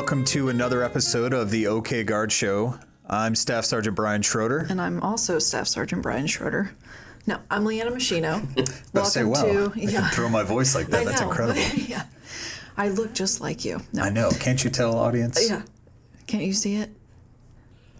welcome to another episode of the OK Guard Show. I'm Staff Sergeant Brian Schroeder. And I'm also Staff Sergeant Brian Schroeder. No, I'm Leanna Machino. Welcome to... I can throw my voice like that. That's incredible. Yeah. I look just like you. No. I know. Can't you tell, audience? Yeah. Can't you see it?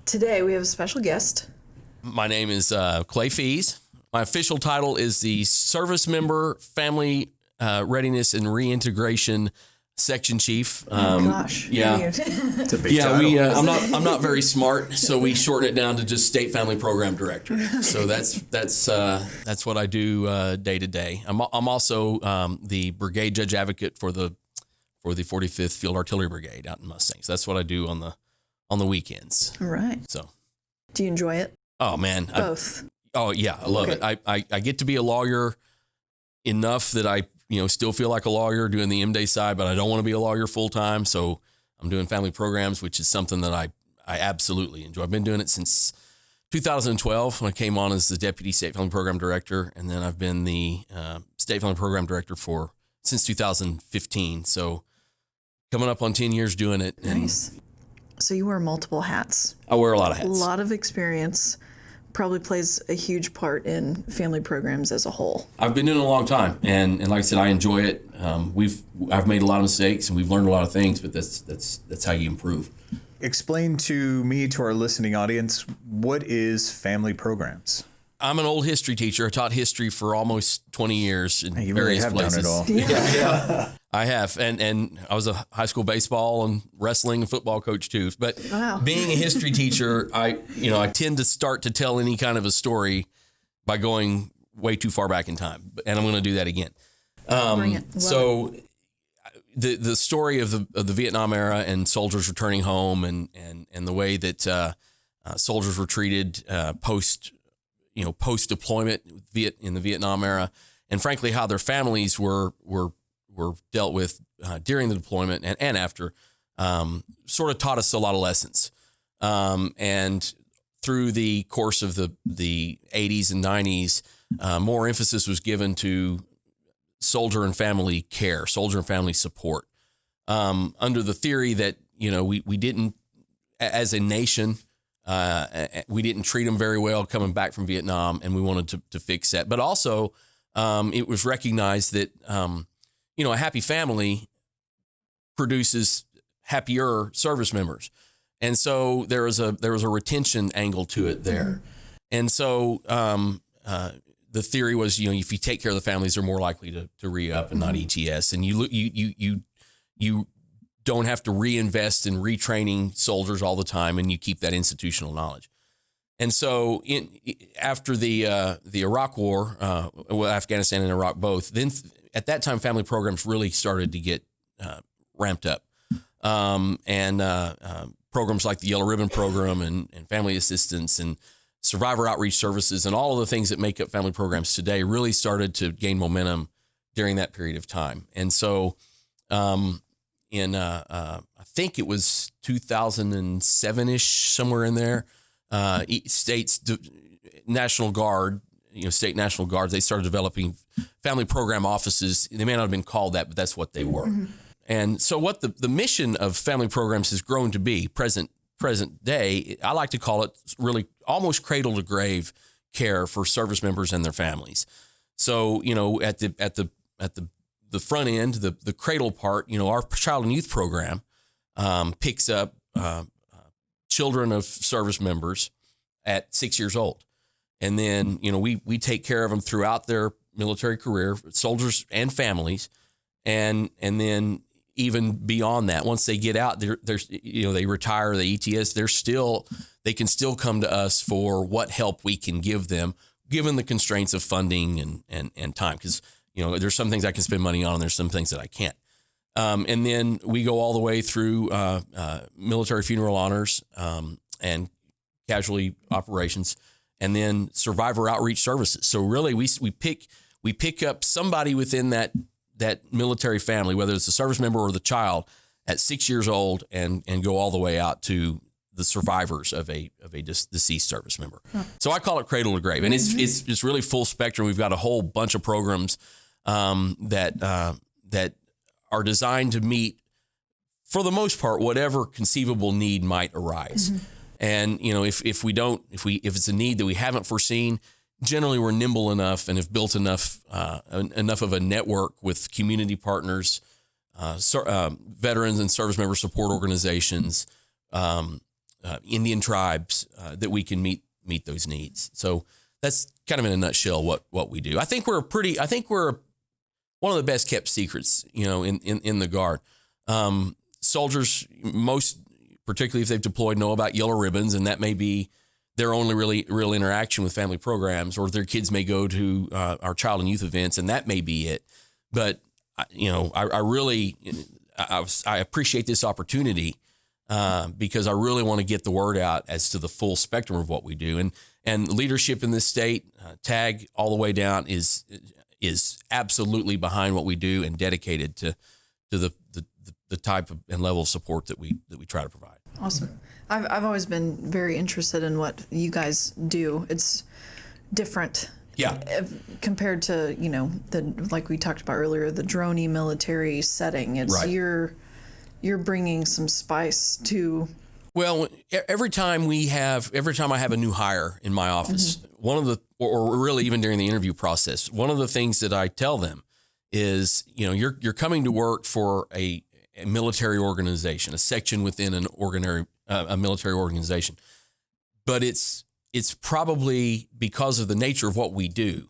Today we have a special guest. My name is Clay Fees. My official title is the Service Member Family Readiness and Reintegration Section Chief. Oh gosh. Yeah. It's a big title. I'm not very smart, so we shorten it down to just State Family Program Director. So that's what I do day to day. I'm also the Brigade Judge Advocate for the 45th Field Artillery Brigade out in Mustang. So that's what I do on the weekends. All right. So, do you enjoy it? Oh man, Both. I love it. I get to be a lawyer enough that I still feel like a lawyer doing the M-Day side, but I don't want to be a lawyer full time. So I'm doing family programs, which is something that I absolutely enjoy. I've been doing it since 2012 when I came on as the Deputy State Family Program Director, and then I've been the State Family Program Director since 2015. So coming up on 10 years doing it. Nice. So you wear multiple hats. I wear a lot of hats. A lot of experience. Probably plays a huge part in family programs as a whole. I've been doing it a long time, and like I said, I enjoy it. I've made a lot of mistakes, and we've learned a lot of things, but that's how you improve. Explain to me, to our listening audience, what is family programs? I'm an old history teacher. I taught history for almost 20 years in You various really have places. done it all. Yeah. I have, and I was a high school baseball and wrestling and football coach too. But being a history teacher, I tend to start to tell any kind of a story by going way too far back in time, and I'm going to do that again. Bring it. So the story of the Vietnam era and soldiers returning home, and the way that soldiers were treated post deployment in the Vietnam era, and frankly how their families were dealt with during the deployment and after, sort of taught us a lot of lessons. And through the course of the 80s and 90s, more emphasis was given to soldier and family care, soldier and family support, under the theory that we didn't, as a nation, we didn't treat them very well coming back from Vietnam, and we wanted to fix that. But also, it was recognized that a happy family produces happier service members, and so there was a retention angle to it there. Mm-hmm. And so the theory was, if you take care of the families, they're more likely to re-up and not ETS, and you don't have to reinvest in retraining soldiers all the time, and you keep that institutional knowledge. And so after the Iraq War, Afghanistan and Iraq both, then at that time, family programs really started to get ramped up. Programs like the Yellow Ribbon Program and family assistance and survivor outreach services and all of the things that make up family programs today really started to gain momentum during that period of time. And so I think it was 2007-ish, somewhere in there, National Guard, state National Guards, they started developing family program offices. They may not have been called that, but that's what they were. Mm-hmm. And so what the mission of family programs has grown to be present day, I like to call it really almost cradle to grave care for service members and their families. So, at the front end, the cradle part, our child and youth program picks up children of service members at 6 years old. And then, we take care of them throughout their military career, soldiers and families. And then even beyond that, once they get out, they retire, the ETS, they can still come to us for what help we can give them, given the constraints of funding and time. Because, there's some things I can spend money on and there's some things that I can't. And then we go all the way through military funeral honors and casualty operations, and then survivor outreach services. So really, we pick up somebody within that military family, whether it's the service member or the child, at 6 years old, and go all the way out to the survivors of a deceased service member. Huh. So I call it cradle to grave, and it's really full spectrum. We've got a whole bunch of programs that are designed to meet for the most part, whatever conceivable need might arise. And, if it's a need that we haven't foreseen, generally we're nimble enough and have built enough of a network with community partners, veterans and service member support organizations, Indian tribes, that we can meet those needs. So that's kind of in a nutshell what we do. I think we're one of the best kept secrets, in the Guard. Soldiers, most particularly if they've deployed, know about yellow ribbons, and that may be their only real interaction with family programs, or their kids may go to our child and youth events, and that may be it. But I really appreciate this opportunity because I really want to get the word out as to the full spectrum of what we do, and leadership in this state, TAG all the way down, is absolutely behind what we do and dedicated to the type of and level of support that we try to provide. Awesome. I've always been very interested in what you guys do. It's different. Yeah. Compared to, like we talked about earlier, the droney military setting. It's Right. You're bringing some spice to. Well, every time I have a new hire in my office, one of the, or really even during the interview process, one of the things that I tell them is, you're coming to work for a military organization, a section within a military organization, but it's probably, because of the nature of what we do,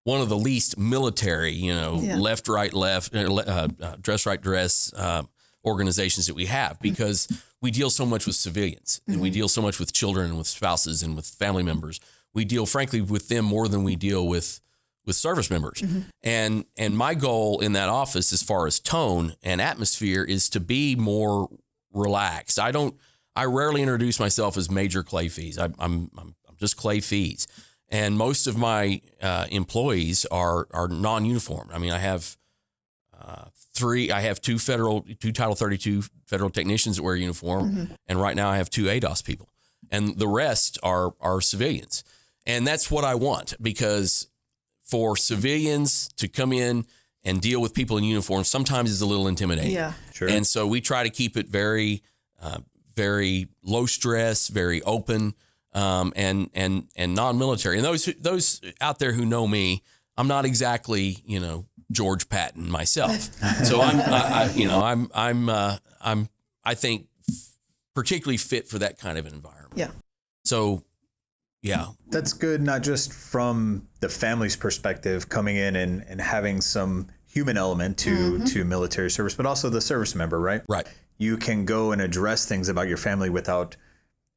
one of the least military, left, right, left, dress, right, dress organizations that we have, because we deal so much with civilians and we deal so much with children and with spouses and with family members. We deal, frankly, with them more than we deal with service members. And my goal in that office, as far as tone and atmosphere, is to be more relaxed. I rarely introduce myself as Major Clay Fees. I'm just Clay Fees. And most of my employees are non-uniform. I mean, I have two Title 32 federal technicians that wear uniform. And right now I have 2 ADOS people, and the rest are civilians. And that's what I want, because for civilians to come in and deal with people in uniform sometimes is a little intimidating. Yeah, sure. And so we try to keep it very, very low stress, very open, and non-military. And those out there who know me, I'm not exactly, George Patton myself. So I think particularly fit for that kind of an environment. Yeah. So, yeah. That's good, not just from the family's perspective, coming in and having some human element to military service, but also the service member, right? Right. You can go and address things about your family without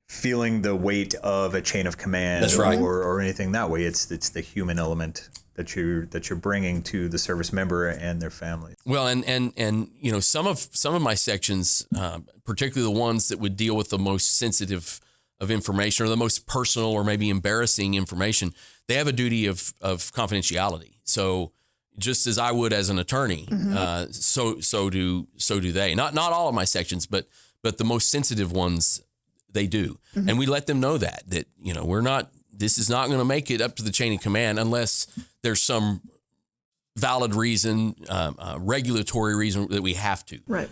feeling the weight of a chain of command. That's right. or anything that way. It's the human element that you're bringing to the service member and their family. Well, and some of my sections, particularly the ones that would deal with the most sensitive of information or the most personal or maybe embarrassing information, they have a duty of confidentiality. So just as I would as an attorney, so do they. Not all of my sections, but the most sensitive ones, they do. And we let them know that this is not going to make it up to the chain of command unless there's some valid reason, regulatory reason that we have to. Right.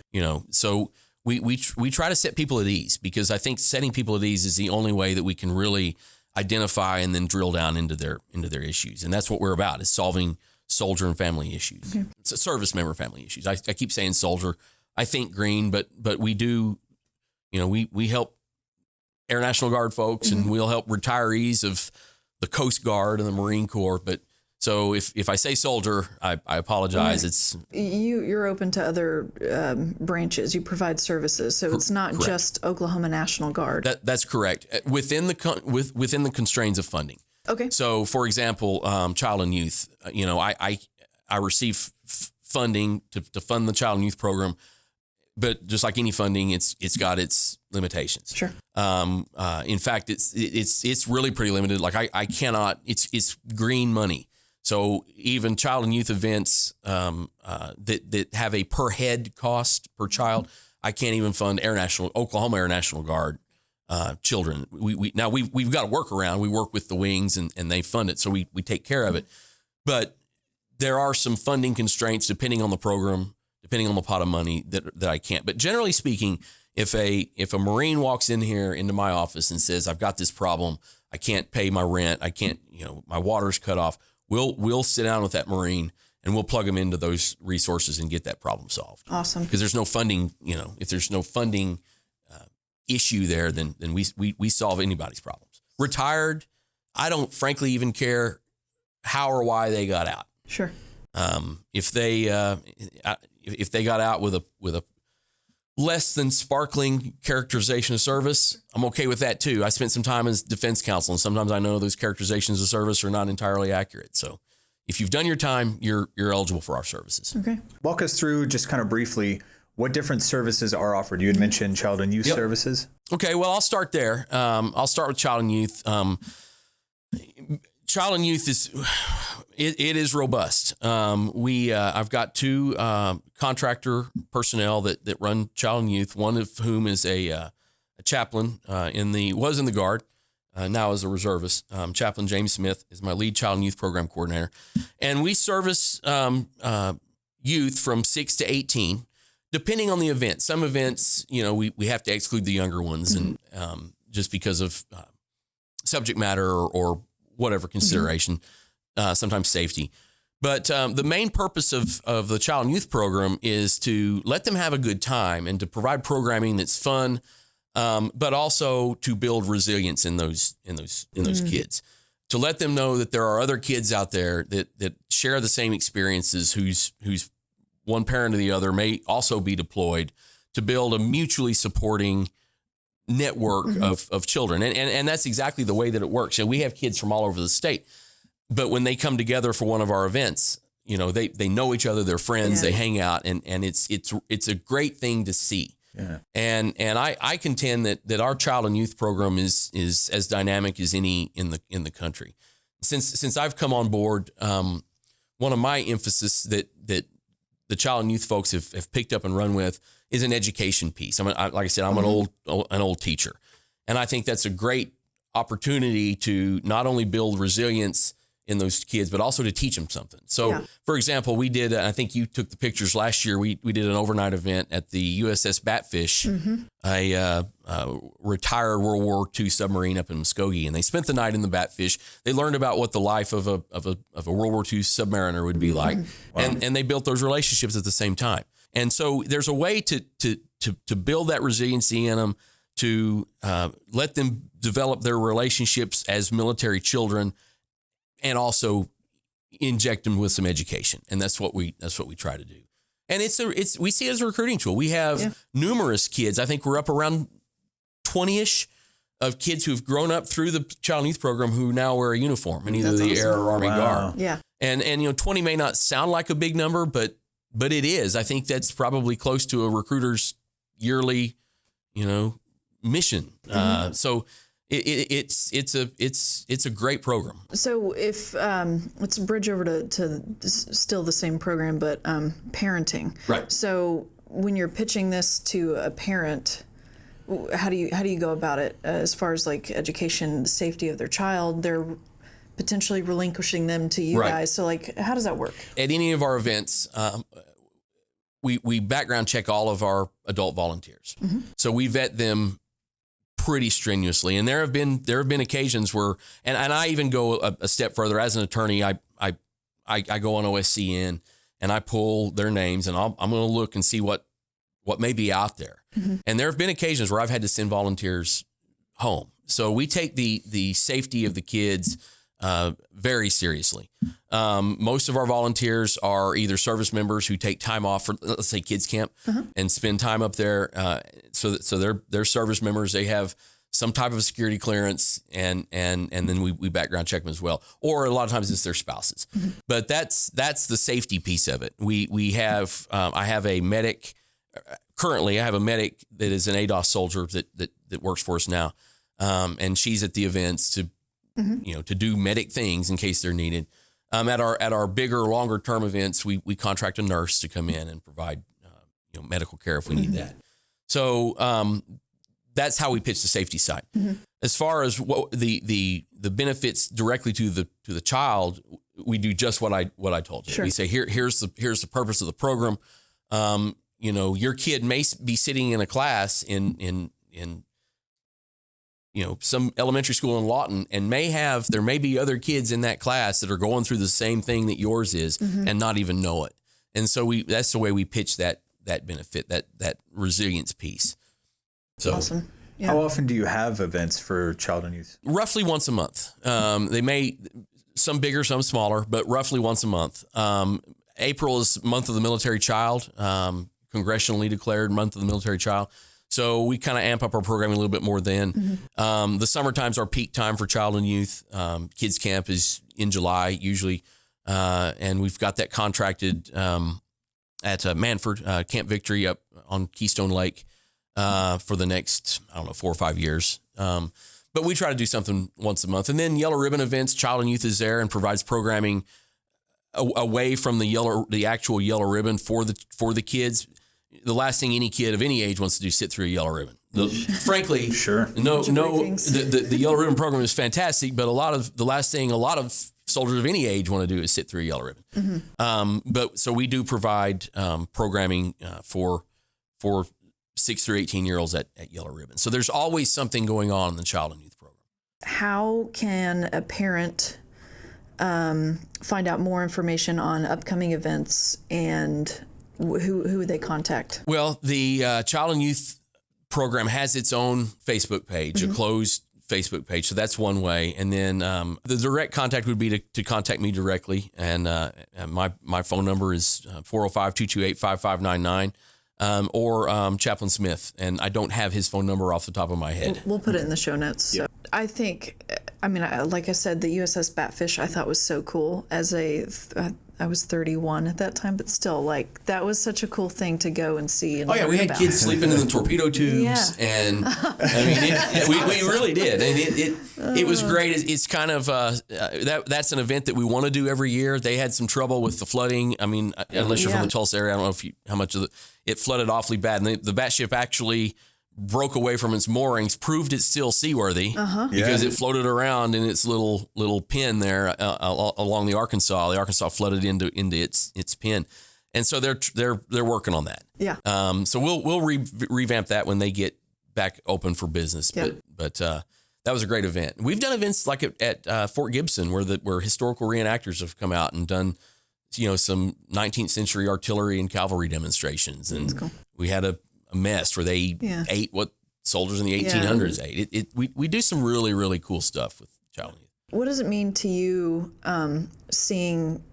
So we try to set people at ease, because I think setting people at ease is the only way that we can really identify and then drill down into their issues. And that's what we're about, is solving soldier and family issues. Okay. So service member family issues. I keep saying soldier. I think green, but we do, we help Air National Guard folks, and we'll help retirees of the Coast Guard and the Marine Corps. But so if I say soldier, I apologize. It's you're open to other branches. You provide services, so it's not correct. Just Oklahoma National Guard. That's correct, within the constraints of funding. Okay. So, for example, child and youth. I receive funding to fund the child and youth program. But just like any funding, it's got its limitations. Sure. In fact, it's really pretty limited. Like I cannot. It's green money. So even child and youth events that have a per head cost per child, I can't even fund Oklahoma Air National Guard children. We've got a workaround. We work with the wings and they fund it, so we take care of it. But there are some funding constraints depending on the program, depending on the pot of money that I can't. But generally speaking, if a Marine walks in here into my office and says, I've got this problem, I can't pay my rent, I can't, my water's cut off, we'll sit down with that Marine and we'll plug them into those resources and get that problem solved. Awesome. Because there's no funding, if there's no funding issue there, then we solve anybody's problems. Retired, I don't frankly even care how or why they got out. Sure. If they got out with a less than sparkling characterization of service, I'm okay with that too. I spent some time as defense counsel, and sometimes I know those characterizations of service are not entirely accurate. So if you've done your time, you're eligible for our services. Okay. Walk us through just kind of briefly what different services are offered. You had mentioned child and youth services. Okay, well, I'll start there. I'll start with child and youth. Child and youth is robust. I've got two contractor personnel that run child and youth. One of whom is a chaplain was in the Guard, now is a reservist. Chaplain James Smith is my lead child and youth program coordinator, and we service youth from 6 to 18, depending on the event. Some events, we have to exclude the younger ones, and just because of subject matter or whatever consideration, sometimes safety. But the main purpose of the child and youth program is to let them have a good time and to provide programming that's fun, but also to build resilience in those kids. To let them know that there are other kids out there that share the same experiences, whose one parent or the other may also be deployed, to build a mutually supporting network of children. And that's exactly the way that it works. We have kids from all over the state, but when they come together for one of our events, they know each other, they're friends, they hang out, and it's a great thing to see. Yeah. And I contend that our child and youth program is as dynamic as any in the country. Since I've come on board, one of my emphasis that the child and youth folks have picked up and run with is an education piece. Like I said, I'm an old teacher, and I think that's a great opportunity to not only build resilience in those kids, but also to teach them something. So, for example, we did, I think you took the pictures last year, we did an overnight event at the USS Batfish, a retired World War II submarine up in Muskogee, and they spent the night in the Batfish. They learned about what the life of a World War II submariner would be like, and they built those relationships at the same time. And so there's a way to build that resiliency in them, to let them develop their relationships as military children, and also inject them with some education. And that's what we try to do. And we see it as a recruiting tool. We have numerous kids. I think we're up around 20-ish of kids who've grown up through the child and youth program who now wear a uniform in either the Air or Army Guard. Yeah. And 20 may not sound like a big number, but it is. I think that's probably close to a recruiter's yearly, mission. So it's a great program. So if let's bridge over to still the same program, but parenting. Right. So when you're pitching this to a parent, how do you go about it as far as like education, the safety of their child? They're potentially relinquishing them to you guys. So like, how does that work? At any of our events, we background check all of our adult volunteers. So we vet them pretty strenuously, and there have been occasions where, and I even go a step further. As an attorney, I go on OSCN and I pull their names, and I'm going to look and see what may be out there. And there have been occasions where I've had to send volunteers home. So we take the safety of the kids very seriously. Most of our volunteers are either service members who take time off for, let's say, kids camp and spend time up there. So they're service members. They have some type of security clearance, and then we background check them as well. Or a lot of times it's their spouses. But that's the safety piece of it. We have I have a medic. Currently, I have a medic that is an ADOS soldier that works for us now, and she's at the events to do medic things in case they're needed. At our bigger, longer term events, we contract a nurse to come in and provide medical care if we need that. So that's how we pitch the safety side. As far as what the benefits directly to the child, we do just what I told you. Sure. We say here's the purpose of the program. You know, your kid may be sitting in a class in you know, some elementary school in Lawton, and there may be other kids in that class that are going through the same thing that yours is and not even know it. And so that's the way we pitch that benefit, that resilience piece. So Awesome. Yeah. How often do you have events for child and youth? roughly once a month. They may, some bigger, some smaller, but roughly once a month. April is Month of the Military Child, congressionally declared Month of the Military Child. So we kind of amp up our programming a little bit more then. The summertime's our peak time for child and youth. Kids camp is in July usually. And we've got that contracted at Manford, Camp Victory up on Keystone Lake for the next, 4 or 5 years. But we try to do something once a month. And then Yellow Ribbon events, Child and Youth is there and provides programming away from the actual Yellow Ribbon for the kids. The last thing any kid of any age wants to do is sit through a Yellow Ribbon. Frankly, Sure. The Yellow Ribbon program is fantastic, but the last thing a lot of soldiers of any age want to do is sit through a Yellow Ribbon. But so we do provide programming for 6 through 18-year-olds at Yellow Ribbon. So there's always something going on in the Child and Youth program. How can a parent find out more information on upcoming events, and who would they contact? Well, the Child and Youth program has its own Facebook page, a closed Facebook page. So that's one way. And then the direct contact would be to contact me directly. And my phone number is 405-228-5599 or Chaplain Smith. And I don't have his phone number off the top of my head. We'll put it in the show notes. So I think, like I said, the USS Batfish I thought was so cool. I was 31 at that time, but still, like, that was such a cool thing to go and see. And we had kids sleeping in the torpedo tubes, and I mean, we really did. And it was great. It's kind of that's an event that we want to do every year. They had some trouble with the flooding. I mean, unless you're from the Tulsa area, I don't know how much of it flooded awfully bad. And the Batship actually broke away from its moorings, proved it's still seaworthy because it floated around in its little pin there along the Arkansas. The Arkansas flooded into its pin, and so they're working on that. Yeah. So we'll revamp that when they get back open for business. Yeah. But that was a great event. We've done events like at Fort Gibson where historical reenactors have come out and done some 19th century artillery and cavalry demonstrations, and cool. we had a mess where they ate what soldiers in the 1800s ate. We do some really, really cool stuff with child and youth. What does it mean to you seeing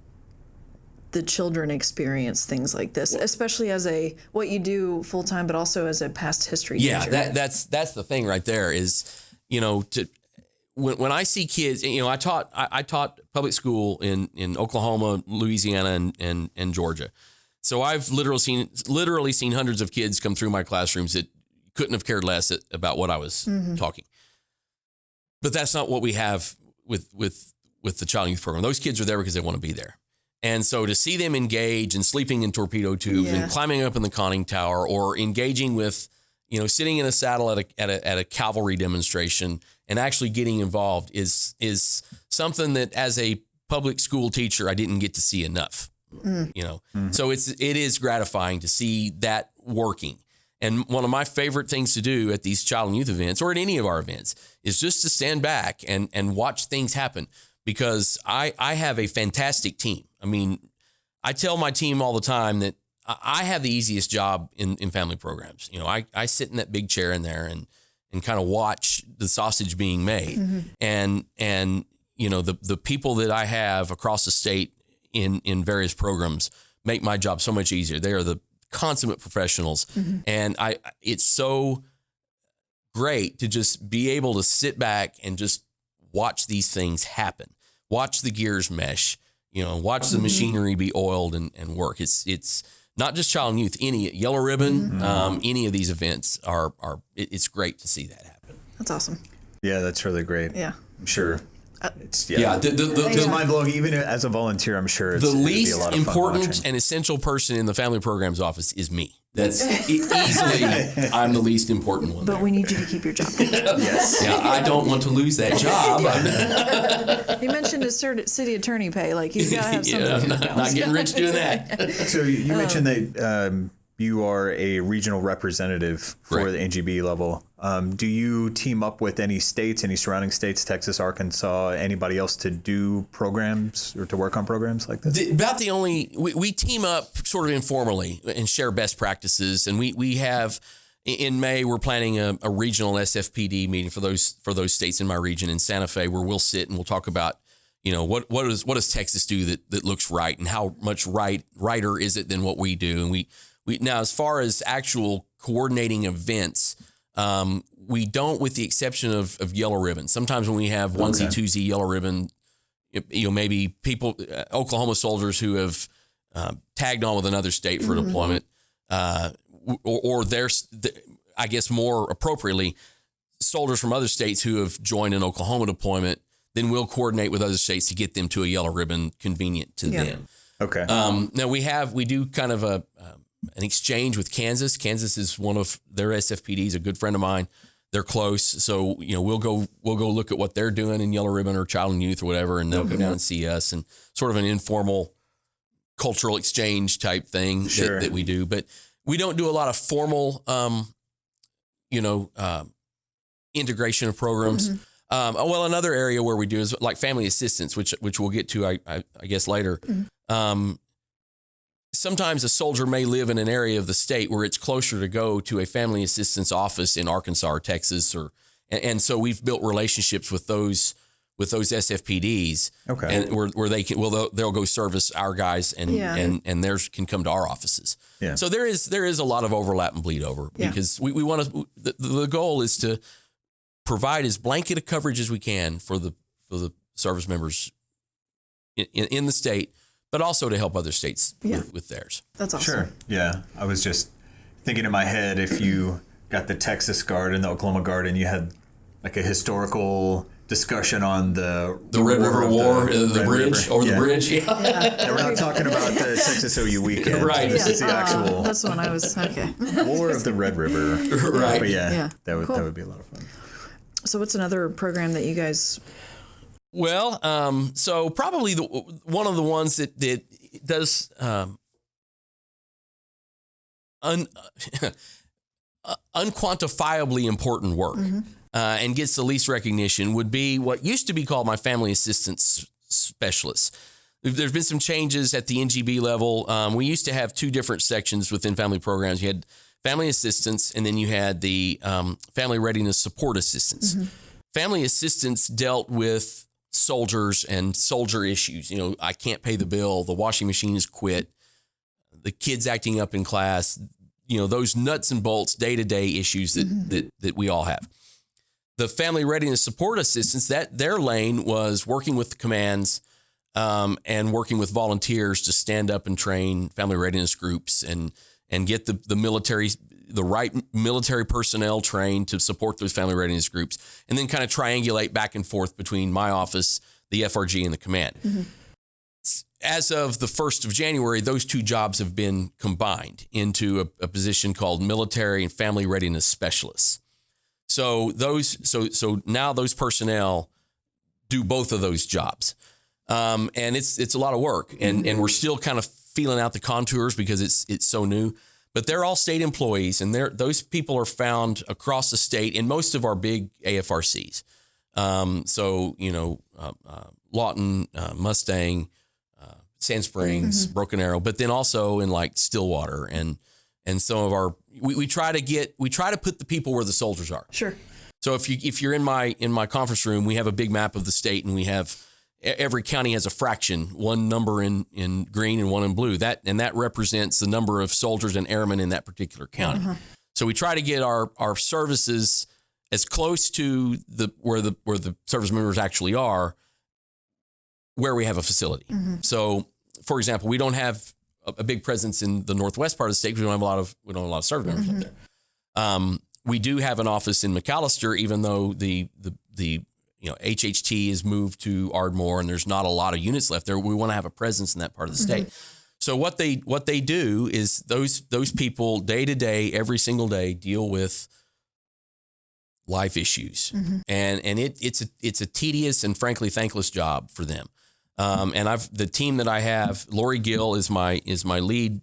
the children experience things like this, especially as what you do full time, but also as a past history teacher? That's the thing right there is, when I see kids, I taught public school in Oklahoma, Louisiana, and Georgia. So I've literally seen hundreds of kids come through my classrooms that couldn't have cared less about what I was talking. But that's not what we have with the Child and Youth program. Those kids are there because they want to be there. And so to see them engage and sleeping in torpedo tubes and climbing up in the conning tower, or engaging with, sitting in a saddle at a cavalry demonstration and actually getting involved is something that as a public school teacher I didn't get to see enough. So it is gratifying to see that working. And one of my favorite things to do at these child and youth events, or at any of our events, is just to stand back and watch things happen, because I have a fantastic team. I mean, I tell my team all the time that I have the easiest job in family programs. I sit in that big chair in there and kind of watch the sausage being made. And the people that I have across the state in various programs make my job so much easier. They are the consummate professionals. And it's so great to just be able to sit back and just watch these things happen, watch the gears mesh, watch the machinery be oiled and work. It's not just child and youth, any Yellow Ribbon, any of these events it's great to see that happen. That's awesome. Yeah, that's really great. Yeah. I'm sure. It's mind blowing. Even as a volunteer, I'm sure the least important and essential person in the family programs office is me. That's easily, I'm the least important one. But we need you to keep your job. Yes. Yeah, I don't want to lose that job. He mentioned his city attorney pay. Like, he's got to have something. Not getting rich doing that. So you mentioned that you are a regional representative for Correct. the NGB level. Do you team up with any states, any surrounding states, Texas, Arkansas, anybody else to do programs or to work on programs like this? We team up sort of informally and share best practices. And we have, in May, we're planning a regional SFPD meeting for those states in my region in Santa Fe, where we'll sit and we'll talk about, what does Texas do that looks right, and how much righter is it than what we do. And we now, as far as actual coordinating events, we don't, with the exception of Yellow Ribbon. Sometimes when we have onesie, twosie, Yellow Ribbon, maybe people, Oklahoma soldiers who have tagged on with another state for deployment, or I guess more appropriately, soldiers from other states who have joined an Oklahoma deployment, then we'll coordinate with other states to get them to a Yellow Ribbon convenient to them. Okay. Now we do kind of an exchange with Kansas. Kansas is one of their SFPDs, a good friend of mine. They're close. So, we'll go look at what they're doing in Yellow Ribbon or Child and Youth or whatever, and they'll come down and see us, and sort of an informal cultural exchange type thing that we do. But we don't do a lot of formal, integration of programs. Another area where we do is like family assistance, which we'll get to, I guess, later. Sometimes a soldier may live in an area of the state where it's closer to go to a family assistance office in Arkansas or Texas, and so we've built relationships with those SFPDs, and where they'll go service our guys, and theirs can come to our offices. Yeah. So there is a lot of overlap and bleed over, because we want to. The goal is to provide as blanket of coverage as we can for the service members in the state, but also to help other states with theirs. That's awesome. Sure. Yeah. I was just thinking in my head, if you got the Texas Guard and the Oklahoma Guard and you had like a historical discussion on the Red River War, the bridge, over the bridge. Yeah. And we're not talking about the Texas OU weekend. Right. This is the actual That's when I was, okay. War of the Red River. Right. But that Cool. would be a lot of fun. So what's another program that you guys... Well, so probably one of the ones that does unquantifiably important work and gets the least recognition would be what used to be called my family assistance specialists. There's been some changes at the NGB level. We used to have two different sections within family programs. You had family assistance, and then you had the family readiness support assistance. Family assistance dealt with soldiers and soldier issues. I can't pay the bill. The washing machine has quit. The kid's acting up in class. Those nuts and bolts, day-to-day issues that we all have. The family readiness support assistance, that their lane was working with the commands and working with volunteers to stand up and train family readiness groups and get the right military personnel trained to support those family readiness groups, and then kind of triangulate back and forth between my office, the FRG, and the command. As of the 1st of January, those two jobs have been combined into a position called military and family readiness specialists. So now those personnel do both of those jobs. And it's a lot of work, and we're still kind of feeling out the contours because it's so new. But they're all state employees, and those people are found across the state in most of our big AFRCs. Lawton, Mustang, Sand Springs, Broken Arrow, but then also in like Stillwater and some of our we try to put the people where the soldiers are. Sure. So if you're in my conference room, we have a big map of the state, and we have every county has a fraction, one number in green and one in blue. That represents the number of soldiers and airmen in that particular county. So we try to get our services as close to where the service members actually are, where we have a facility. So, for example, we don't have a big presence in the northwest part of the state because we don't have a lot of service members up there. We do have an office in McAllister, even though the HHT is moved to Ardmore and there's not a lot of units left there. We want to have a presence in that part of the state. So what they do is those people day to day, every single day, deal with life issues, and it's a tedious and frankly thankless job for them. And the team that I have, Lori Gill is my lead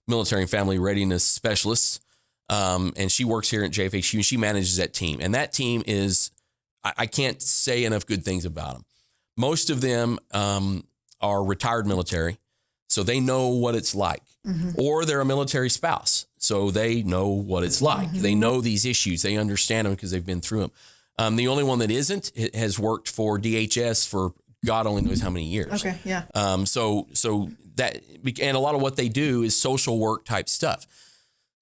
military and family readiness specialist, and she works here at JFHU, and she manages that team. And that team is, I can't say enough good things about them. Most of them are retired military, so they know what it's like, or they're a military spouse, so they know what it's like. They know these issues. They understand them because they've been through them. The only one that isn't has worked for DHS for God only knows how many years. Okay, yeah. So that, and a lot of what they do is social work type stuff.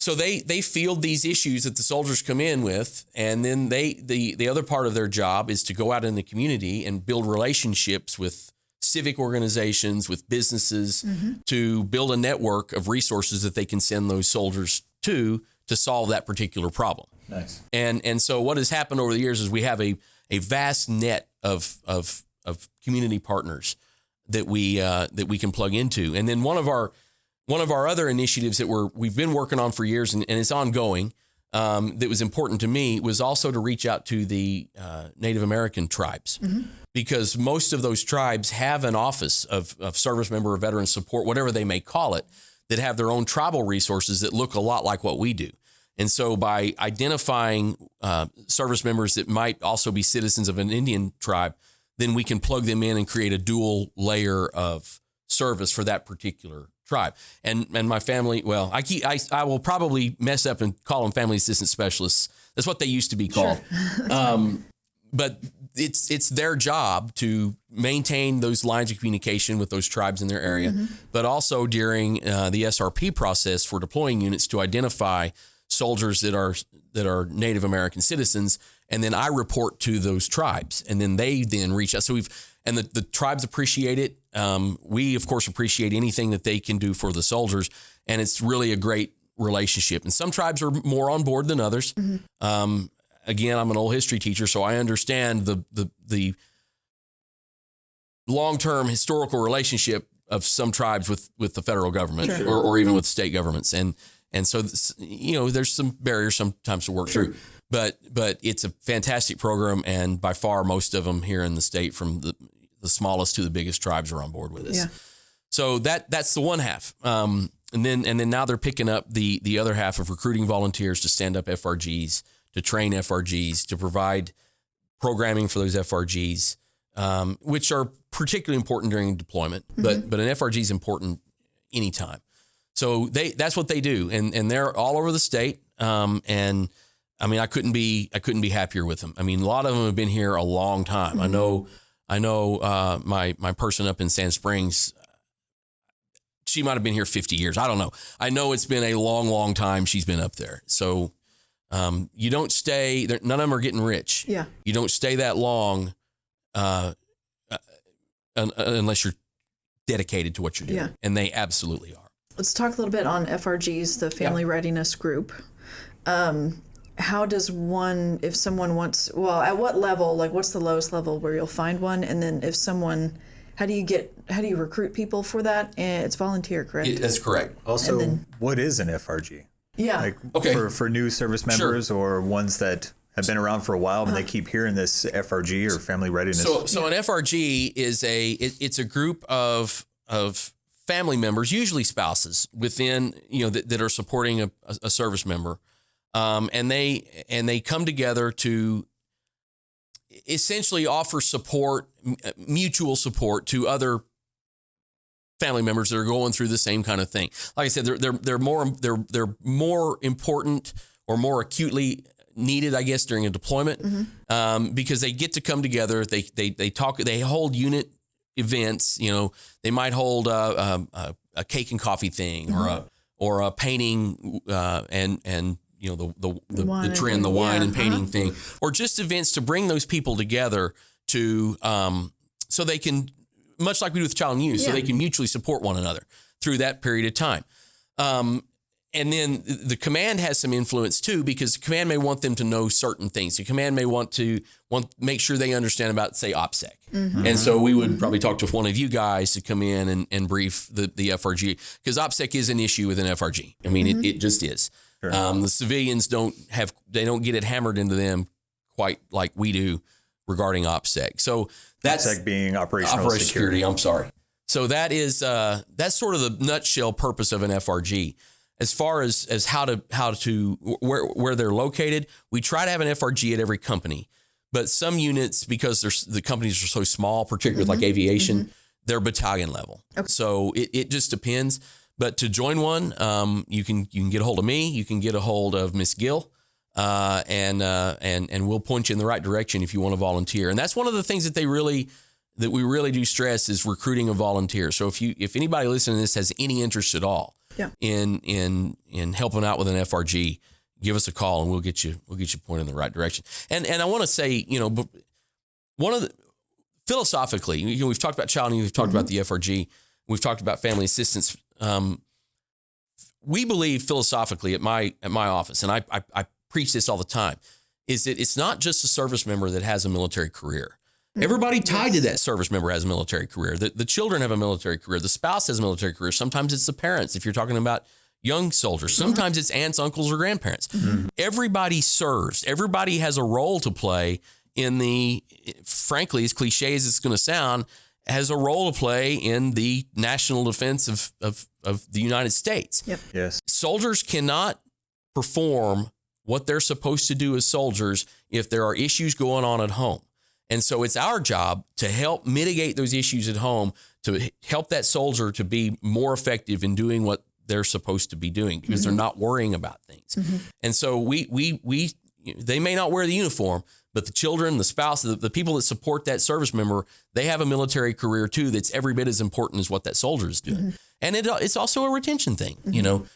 So they field these issues that the soldiers come in with, and then the other part of their job is to go out in the community and build relationships with civic organizations, with businesses, to build a network of resources that they can send those soldiers to solve that particular problem. Nice. And so what has happened over the years is we have a vast net of community partners that we can plug into. And then one of our other initiatives that we've been working on for years, and it's ongoing, that was important to me, was also to reach out to the Native American tribes, because most of those tribes have an office of service member or veteran support, whatever they may call it, that have their own tribal resources that look a lot like what we do. And so by identifying service members that might also be citizens of an Indian tribe, then we can plug them in and create a dual layer of service for that particular tribe. And my family, well, I will probably mess up and call them family assistance specialists. That's what they used to be called. Sure. But it's their job to maintain those lines of communication with those tribes in their area, but also during the SRP process for deploying units to identify soldiers that are Native American citizens, and then I report to those tribes, and then they reach out. So the tribes appreciate it. We of course appreciate anything that they can do for the soldiers, and it's really a great relationship. And some tribes are more on board than others. Again, I'm an old history teacher, so I understand the long-term historical relationship of some tribes with the federal government, sure, or even with state governments. And so, there's some barriers sometimes to work through, but it's a fantastic program. And by far, most of them here in the state, from the smallest to the biggest tribes, are on board with us. Yeah. So that's the one half. And then now they're picking up the other half of recruiting volunteers to stand up FRGs, to train FRGs, to provide programming for those FRGs, which are particularly important during deployment, but an FRG is important anytime. So that's what they do. And they're all over the state. And I mean, I couldn't be happier with them. I mean, a lot of them have been here a long time. I know my person up in Sand Springs, she might've been here 50 years. I don't know. I know it's been a long, long time she's been up there. So, you don't stay there. None of them are getting rich. Yeah. You don't stay that long, unless you're dedicated to what you're doing. Yeah. And they absolutely are. Let's talk a little bit on FRGs, the Family Readiness Group. How does one, if someone wants, well, at what level, like what's the lowest level where you'll find one? And then if someone, how do you recruit people for that? And it's volunteer, correct? That's correct. Also, what is an FRG? Yeah. Like for new service members, or ones that have been around for a while, but they keep hearing this FRG or Family Readiness. So an FRG is it's a group of family members, usually spouses, within that are supporting a service member, and they come together to essentially offer support, mutual support to other family members that are going through the same kind of thing. Like I said, they're more important or more acutely needed, I guess, during a deployment, because they get to come together. They talk. They hold unit events. They might hold a cake and coffee thing, or a painting and the trend, the wine and painting thing, or just events to bring those people together to so they can, much like we do with child and youth, so they can mutually support one another through that period of time. And then the command has some influence too, because the command may want them to know certain things. The command may want make sure they understand about, say, OPSEC. And so we would probably talk to one of you guys to come in and brief the FRG, because OPSEC is an issue with an FRG. I mean, it just is. Sure. The civilians don't get it hammered into them quite like we do regarding OPSEC. So that's OPSEC being operational security. I'm sorry. So that's sort of the nutshell purpose of an FRG. As far as how to where they're located, we try to have an FRG at every company, but some units, because the companies are so small, particularly like aviation, they're battalion level. Okay. So it just depends. But to join one, you can get a hold of me. You can get a hold of Miss Gill, and we'll point you in the right direction if you want to volunteer. And that's one of the things that we really do stress is recruiting a volunteer. So if anybody listening to this has any interest at all in helping out with an FRG, give us a call and we'll get you pointed in the right direction. And I want to say, one of the philosophically, we've talked about child, and we've talked about the FRG, we've talked about family assistance. We believe philosophically at my office, and I preach this all the time, is that it's not just a service member that has a military career. Everybody tied to that service member has a military career. The children have a military career. The spouse has a military career. Sometimes it's the parents, if you're talking about young soldiers. Sometimes it's aunts, uncles, or grandparents. Everybody serves. Everybody has a role to play in frankly, as cliche as it's going to sound, has a role to play in the national defense of the United States. Yep. Yes. Soldiers cannot perform what they're supposed to do as soldiers if there are issues going on at home. And so it's our job to help mitigate those issues at home, to help that soldier to be more effective in doing what they're supposed to be doing, because they're not worrying about things. And so they may not wear the uniform, but the children, the spouse, the people that support that service member, they have a military career too that's every bit as important as what that soldier is doing. And it's also a retention thing.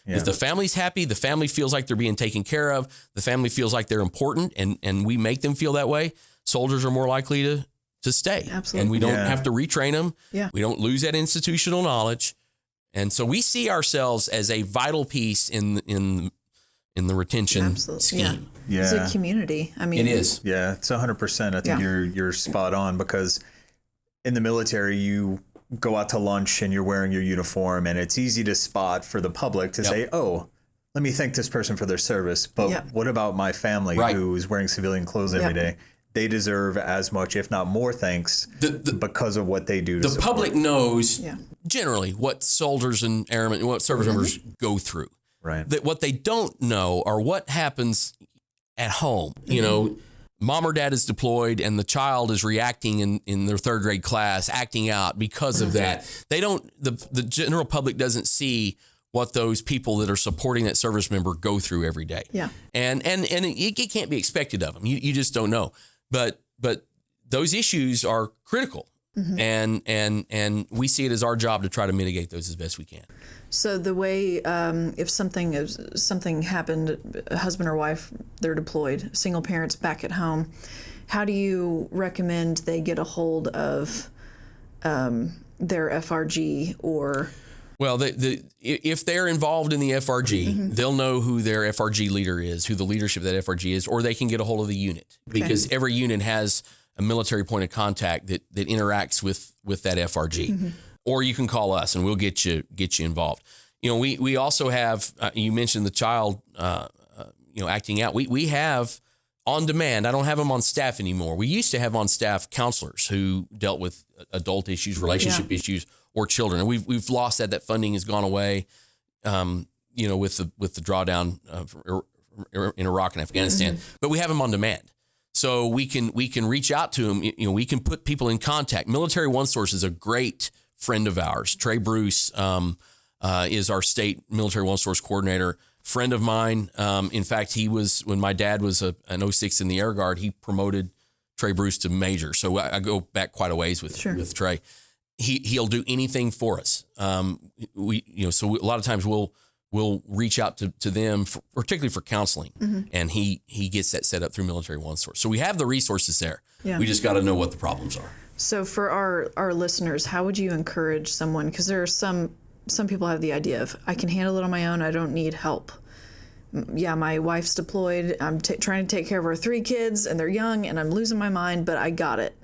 If the family's happy, the family feels like they're being taken care of, the family feels like they're important, and we make them feel that way, soldiers are more likely to stay. Absolutely. And we don't have to retrain them. Yeah. We don't lose that institutional knowledge. And so we see ourselves as a vital piece in the retention scheme. Yeah. It's a community. I mean, it is. Yeah, it's 100%. I think you're spot on, because in the military, you go out to lunch and you're wearing your uniform, and it's easy to spot for the public to say, oh, let me thank this person for their service. But what about my family who is wearing civilian clothes every day? They deserve as much, if not more, thanks because of what they do. The public knows generally what soldiers and airmen, what service members go through. Right. That what they don't know are what happens at home. Mom or dad is deployed and the child is reacting in their third grade class, acting out because of that. They don't. The general public doesn't see what those people that are supporting that service member go through every day. Yeah. And it can't be expected of them. You just don't know. But those issues are critical, and we see it as our job to try to mitigate those as best we can. So the way, if something happened, a husband or wife, they're deployed, single parents back at home, how do you recommend they get a hold of their FRG or? Well, if they're involved in the FRG, they'll know who their FRG leader is, who the leadership of that FRG is, or they can get a hold of the unit, because every unit has a military point of contact that interacts with that FRG. Or you can call us and we'll get you involved. We also have, you mentioned the child, acting out. We have on demand. I don't have them on staff anymore. We used to have on staff counselors who dealt with adult issues, relationship issues, or children. And we've lost that. That funding has gone away, with the drawdown in Iraq and Afghanistan. But we have them on demand. So we can reach out to them. We can put people in contact. Military One Source is a great friend of ours. Trey Bruce is our state Military One Source coordinator. Friend of mine. In fact, he was, when my dad was an 06 in the Air Guard, he promoted Trey Bruce to major. So I go back quite a ways with Trey. He'll do anything for us. So a lot of times we'll reach out to them, particularly for counseling, and he gets that set up through Military One Source. So we have the resources there. Yeah. We just got to know what the problems are. So for our listeners, how would you encourage someone? Because there are some some people have the idea of, I can handle it on my own, I don't need help. Yeah, my wife's deployed, I'm trying to take care of our 3 kids, and they're young, and I'm losing my mind, but I got it.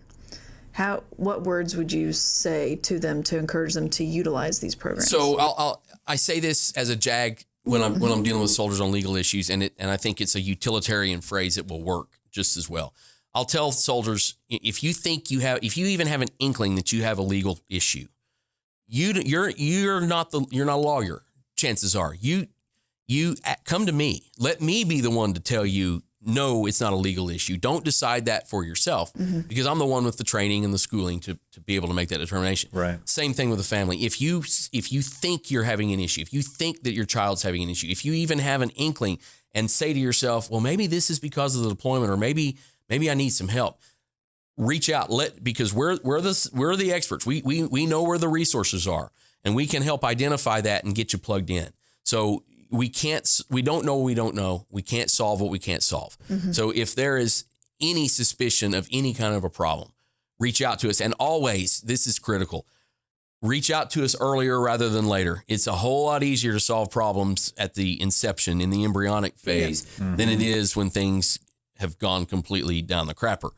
What words would you say to them to encourage them to utilize these programs? So I say this as a JAG when I'm dealing with soldiers on legal issues, and I think it's a utilitarian phrase that will work just as well. I'll tell soldiers, if you even have an inkling that you have a legal issue, you're not a lawyer. Chances are you come to me. Let me be the one to tell you, no, it's not a legal issue. Don't decide that for yourself, because I'm the one with the training and the schooling to be able to make that determination. Right. Same thing with the family. If you think you're having an issue, if you think that your child's having an issue, if you even have an inkling and say to yourself, well, maybe this is because of the deployment, or maybe I need some help, reach out. Because we're the experts. We know where the resources are, and we can help identify that and get you plugged in. So we don't know what we don't know. We can't solve what we can't solve. So if there is any suspicion of any kind of a problem, reach out to us. And always, this is critical, reach out to us earlier rather than later. It's a whole lot easier to solve problems at the inception, in the embryonic phase, than it is when things have gone completely down the crapper.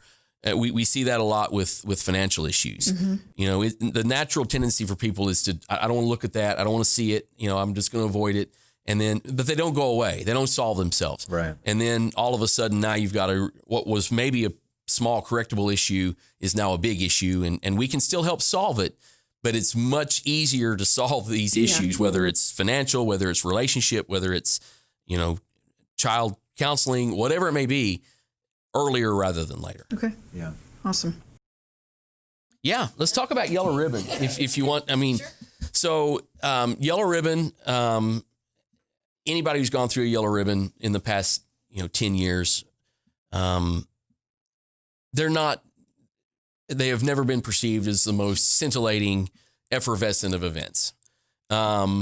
We see that a lot with financial issues. The natural tendency for people is to, I don't want to look at that. I don't want to see it. I'm just going to avoid it. But they don't go away. They don't solve themselves. Right. And then all of a sudden now you've got what was maybe a small correctable issue is now a big issue, and we can still help solve it, but it's much easier to solve these issues, whether it's financial, whether it's relationship, whether it's, child counseling, whatever it may be, earlier rather than later. Okay. Yeah. Awesome. Yeah. Let's talk about Yellow Ribbon if you want. I mean, sure. So Yellow Ribbon, anybody who's gone through a Yellow Ribbon in the past, 10 years, they have never been perceived as the most scintillating, effervescent of events. It's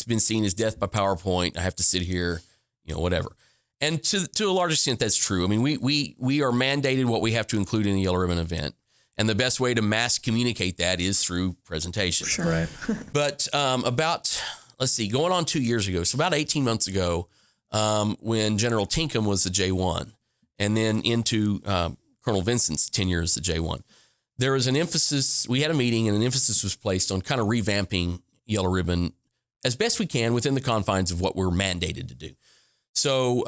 been seen as death by PowerPoint. I have to sit here, whatever. And to a large extent, that's true. I mean, we are mandated what we have to include in a Yellow Ribbon event. And the best way to mass communicate that is through presentation. Sure. Right. But going on 2 years ago, so about 18 months ago, when General Tinkham was the J1, and then into Colonel Vincent's tenure as the J1, there was an emphasis, we had a meeting, and an emphasis was placed on kind of revamping Yellow Ribbon as best we can within the confines of what we're mandated to do. So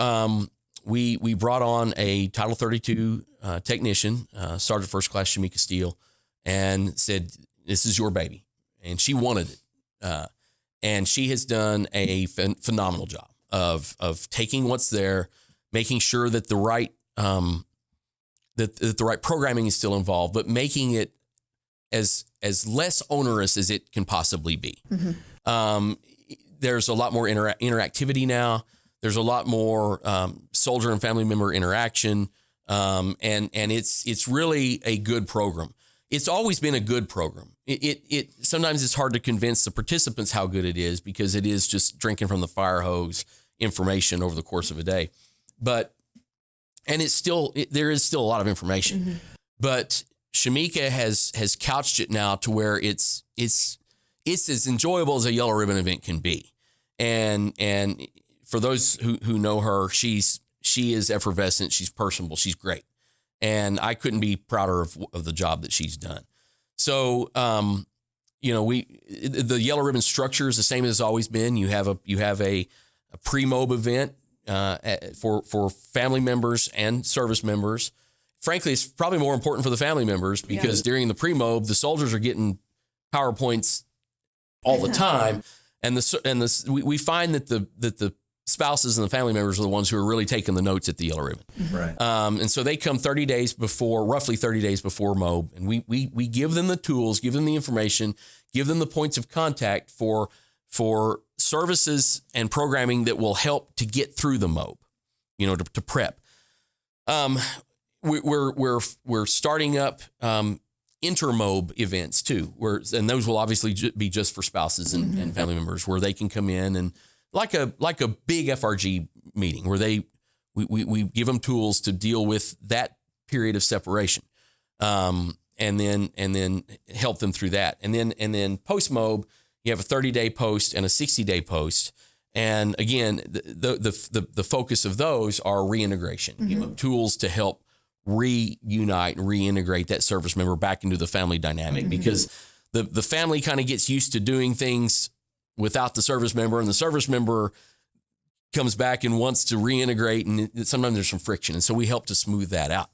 we brought on a Title 32 technician, Sergeant First Class Shamika Steele, and said, this is your baby. And she wanted it. And she has done a phenomenal job of taking what's there, making sure that the right that the right programming is still involved, but making it as less onerous as it can possibly be. There's a lot more interactivity now. There's a lot more soldier and family member interaction, and it's really a good program. It's always been a good program. It sometimes it's hard to convince the participants how good it is, because it is just drinking from the fire hose information over the course of a day. There is still a lot of information, but Shamika has couched it now to where it's as enjoyable as a Yellow Ribbon event can be. And for those who know her, she is effervescent. She's personable. She's great. And I couldn't be prouder of the job that she's done. So, the Yellow Ribbon structure is the same as it's always been. You have a pre-MOB event for family members and service members. Frankly, it's probably more important for the family members, because during the pre-MOB, the soldiers are getting PowerPoints all the time, and we find that the spouses and the family members are the ones who are really taking the notes at the Yellow Ribbon. Right. And so they come roughly 30 days before MOB, and we give them the tools, give them the information, give them the points of contact for services and programming that will help to get through the MOB, to prep. We're starting up inter-MOB events too, and those will obviously be just for spouses and family members, where they can come in and like a big FRG meeting where we give them tools to deal with that period of separation. and then help them through that. And then post-MOB, you have a 30-day post and a 60-day post. And again, the focus of those are reintegration, tools to help reunite and reintegrate that service member back into the family dynamic, because the family kind of gets used to doing things without the service member, and the service member comes back and wants to reintegrate, and sometimes there's some friction. And so we help to smooth that out.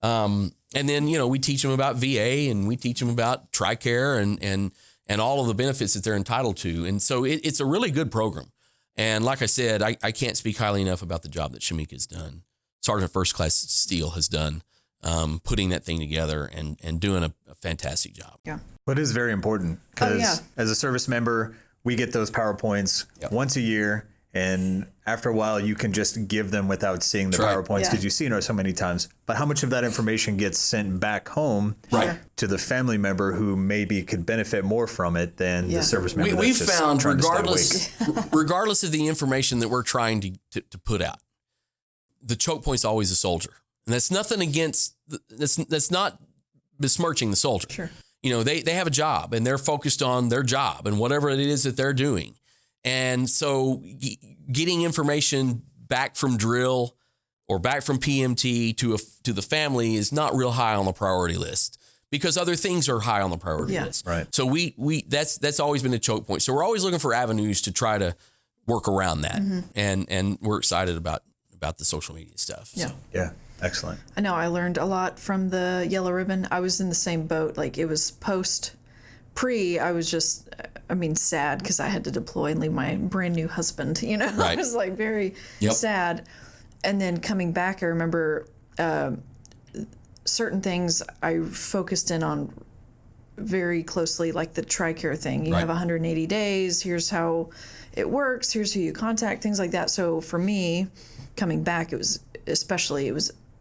And then, we teach them about VA, and we teach them about TRICARE and all of the benefits that they're entitled to. And so it's a really good program. And like I said, I can't speak highly enough about the job that Shamika has done. Sergeant First Class Steele has done, putting that thing together and doing a fantastic job. Yeah. But it is very important because as a service member, we get those PowerPoints once a year. And after a while, you can just give them without seeing the PowerPoints because you've seen it so many times. But how much of that information gets sent back home to the family member who maybe could benefit more from it than the service member? We've found, regardless of the information that we're trying to put out, the choke point's always the soldier. And that's nothing against, that's not besmirching the soldier. Sure. They have a job, and they're focused on their job and whatever it is that they're doing. And so getting information back from drill or back from PMT to the family is not real high on the priority list, because other things are high on the priority list. Right. So that's always been a choke point. So we're always looking for avenues to try to work around that. And we're excited about the social media stuff. Yeah. So. Yeah. Excellent. I know I learned a lot from the Yellow Ribbon. I was in the same boat. Like, it was pre, I was just, sad because I had to deploy and leave my brand new husband, I was like very sad. And then coming back, I remember certain things I focused in on very closely, like the TRICARE thing. You have 180 days. Here's how it works. Here's who you contact, things like that. So for me, coming back, it was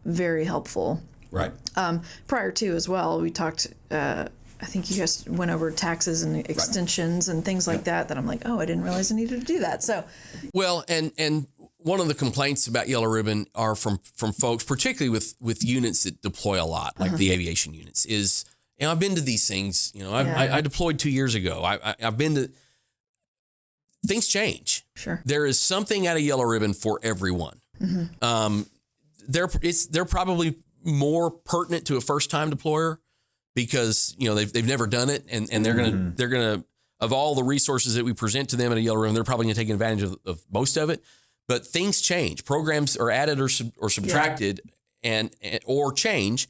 very helpful. Right. Prior to as well, we talked, I think you guys went over taxes and extensions and things like that I'm like, I didn't realize I needed to do that. So, well, and one of the complaints about Yellow Ribbon are from folks, particularly with units that deploy a lot, like the aviation units, is, I've been to these things, I deployed 2 years ago. I've been to, things change. Sure. There is something out of Yellow Ribbon for everyone. They're probably more pertinent to a first time deployer, because they've never done it, and they're gonna of all the resources that we present to them at a Yellow Ribbon, they're probably gonna take advantage of most of it. But things change, programs are added or subtracted, or change,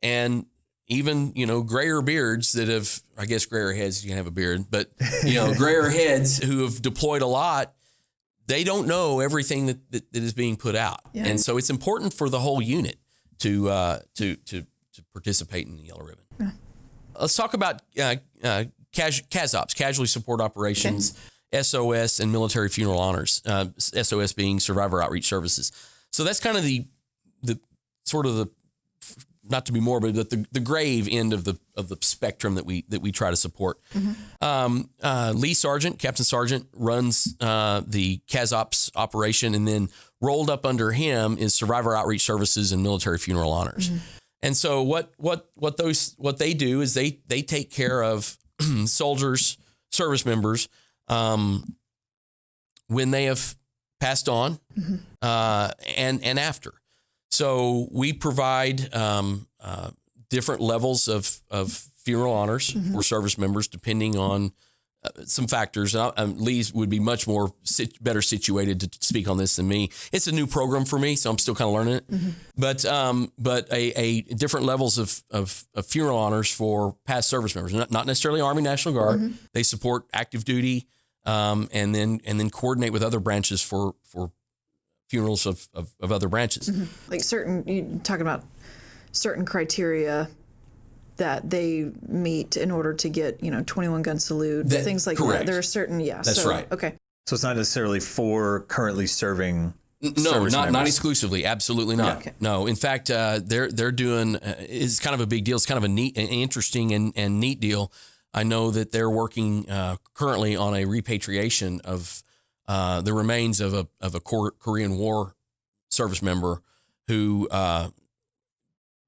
and even grayer beards that have, I guess grayer heads, you can have a beard, but grayer heads who have deployed a lot, they don't know everything that is being put out, and so it's important for the whole unit to participate in the Yellow Ribbon. Yeah. Let's talk about CASOPs, Casualty Support Operations, SOS, and Military Funeral Honors. SOS being Survivor Outreach Services. So that's kind of the sort of the, not to be morbid, but the grave end of the spectrum that we try to support. Lee Sargent, Captain Sargent, runs the CASOPs operation, and then rolled up under him is Survivor Outreach Services and Military Funeral Honors. And so what they do is they take care of soldiers, service members, when they have passed on, and after. So we provide different levels of funeral honors for service members, depending on some factors. Lee would be much more better situated to speak on this than me. It's a new program for me, so I'm still kind of learning it. But a different levels of funeral honors for past service members, not necessarily Army National Guard. They support active duty, and then coordinate with other branches for funerals of other branches. Like you talking about certain criteria that they meet in order to get, 21 gun salute, things like that. There are certain, That's right. Okay. So it's not necessarily for currently serving. No, not exclusively. Absolutely not. Yeah. Okay. No, in fact, they're doing, it's kind of a big deal. It's kind of an interesting and neat deal. I know that they're working currently on a repatriation of the remains of a Korean War service member who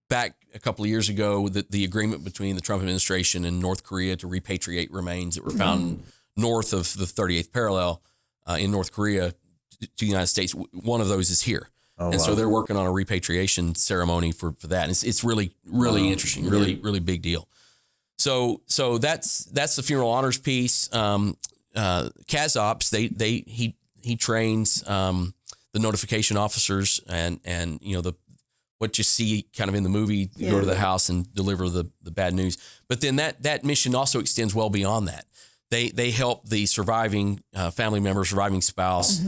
back a couple of years ago, the agreement between the Trump administration and North Korea to repatriate remains that were found north of the 38th parallel in North Korea to the United States. One of those is here. Oh, and so they're working on a repatriation ceremony for that. And it's really, really interesting, really, really big deal. So that's the funeral honors piece. CASOPS, he trains the notification officers and what you see kind of in the movie, you go to the house and deliver the bad news. But then that mission also extends well beyond that. They help the surviving family member, surviving spouse,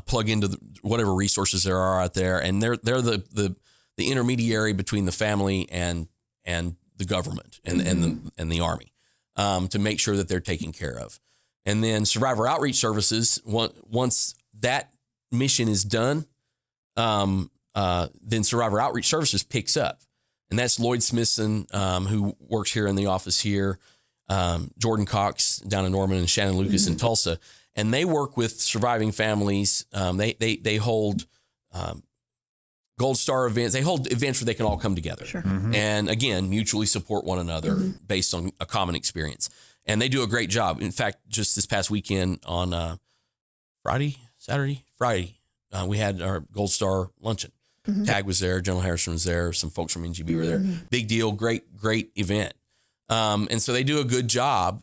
plug into whatever resources there are out there, and they're the intermediary between the family and the government and the Army to make sure that they're taken care of. And then Survivor Outreach Services, once that mission is done, then Survivor Outreach Services picks up, and that's Lloyd Smithson, who works here in the office here, Jordan Cox down in Norman, and Shannon Lucas in Tulsa. And they work with surviving families. They hold Gold Star events. They hold events where they can all come together. Sure. And again, mutually support one another based on a common experience. And they do a great job. In fact, just this past weekend on Friday, we had our Gold Star luncheon. Tag was there. General Harrison was there. Some folks from NGB were there. Big deal. Great event. And so they do a good job.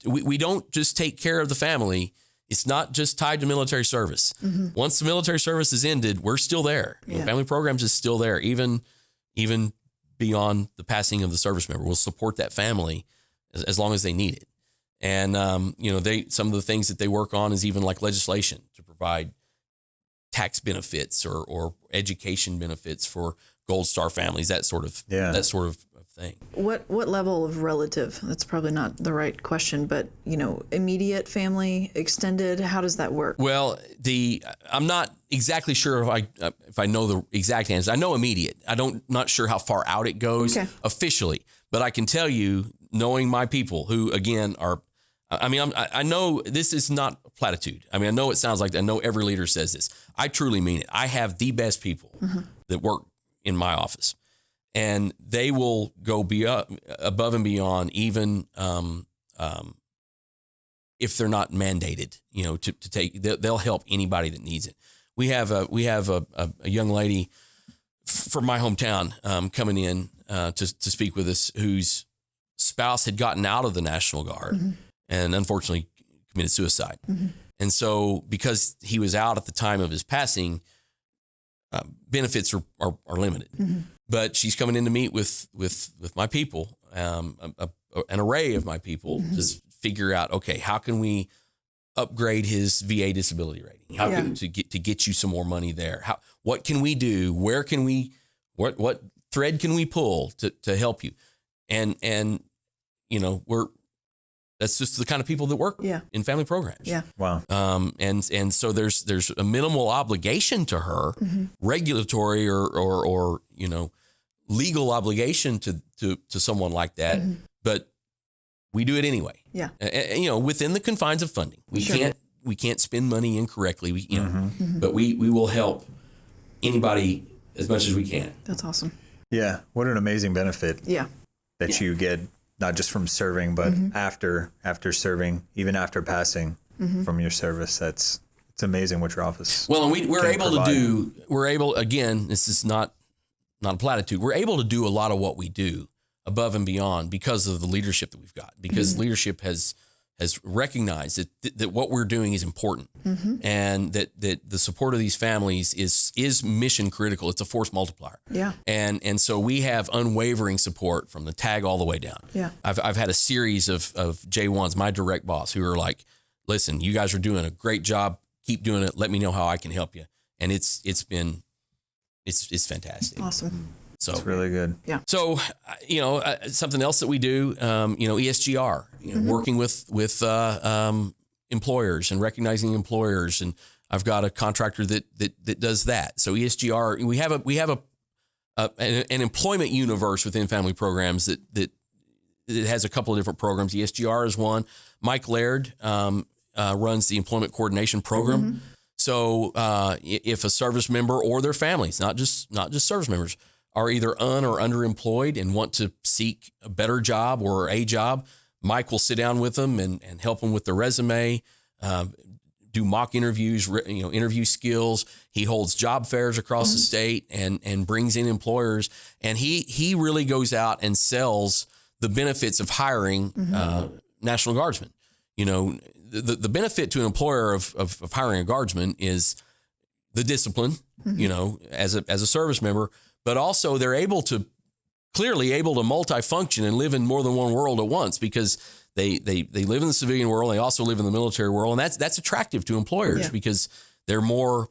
We don't just take care of the family. It's not just tied to military service. Once the military service is ended, we're still there. Family Programs is still there, even beyond the passing of the service member. We'll support that family as long as they need it. And some of the things that they work on is even like legislation to provide tax benefits or education benefits for Gold Star families, that sort of thing. What level of relative? That's probably not the right question, but immediate family, extended. How does that work? Well, I'm not exactly sure if I know the exact answer. I know immediate. Not sure how far out it goes officially, but I can tell you, knowing my people, who again are. I know this is not a platitude. I know it sounds like that. I know every leader says this. I truly mean it. I have the best people that work in my office, and they will go above and beyond, even if they're not mandated. To take. They'll help anybody that needs it. We have a young lady from my hometown coming in to speak with us, whose spouse had gotten out of the National Guard. And unfortunately committed suicide. And so because he was out at the time of his passing, benefits are limited. But she's coming in to meet with my people, an array of my people, to figure out, okay, how can we upgrade his VA disability rating? How can to get you some more money there? What can we do? Where can we what thread can we pull to help you? And that's just the kind of people that work in family programs. Yeah. Wow. And so there's a minimal obligation to her, regulatory or legal obligation to someone like that, but we do it anyway. Yeah. Within the confines of funding. We can't spend money incorrectly. But we will help anybody as much as we can. That's awesome. Yeah. What an amazing benefit. Yeah. That you get. Not just from serving, but after serving, even after passing from your service. It's amazing what your office. Well, and we're able again, this is not a platitude. We're able to do a lot of what we do above and beyond because of the leadership that we've got, because leadership has recognized that what we're doing is important, and that the support of these families is mission critical. It's a force multiplier. Yeah. And so we have unwavering support from the tag all the way down. Yeah. I've had a series of J1s, my direct boss, who are like, listen, you guys are doing a great job. Keep doing it. Let me know how I can help you. And it's fantastic. Awesome. So it's really good. Yeah. So, something else that we do, ESGR, working with employers and recognizing employers. And I've got a contractor that does that. So ESGR, we have an employment universe within family programs that has a couple of different programs. ESGR is one. Mike Laird runs the employment coordination program. So if a service member or their families, not just service members, are either or underemployed and want to seek a better job or a job, Mike will sit down with them and help them with their resume, do mock interviews, interview skills. He holds job fairs across the state and brings in employers. And he really goes out and sells the benefits of hiring National Guardsmen. The benefit to an employer of hiring a Guardsman is the discipline, as a service member, but also they're clearly able to multifunction and live in more than one world at once, because they live in the civilian world. They also live in the military world. And that's attractive to employers because they're more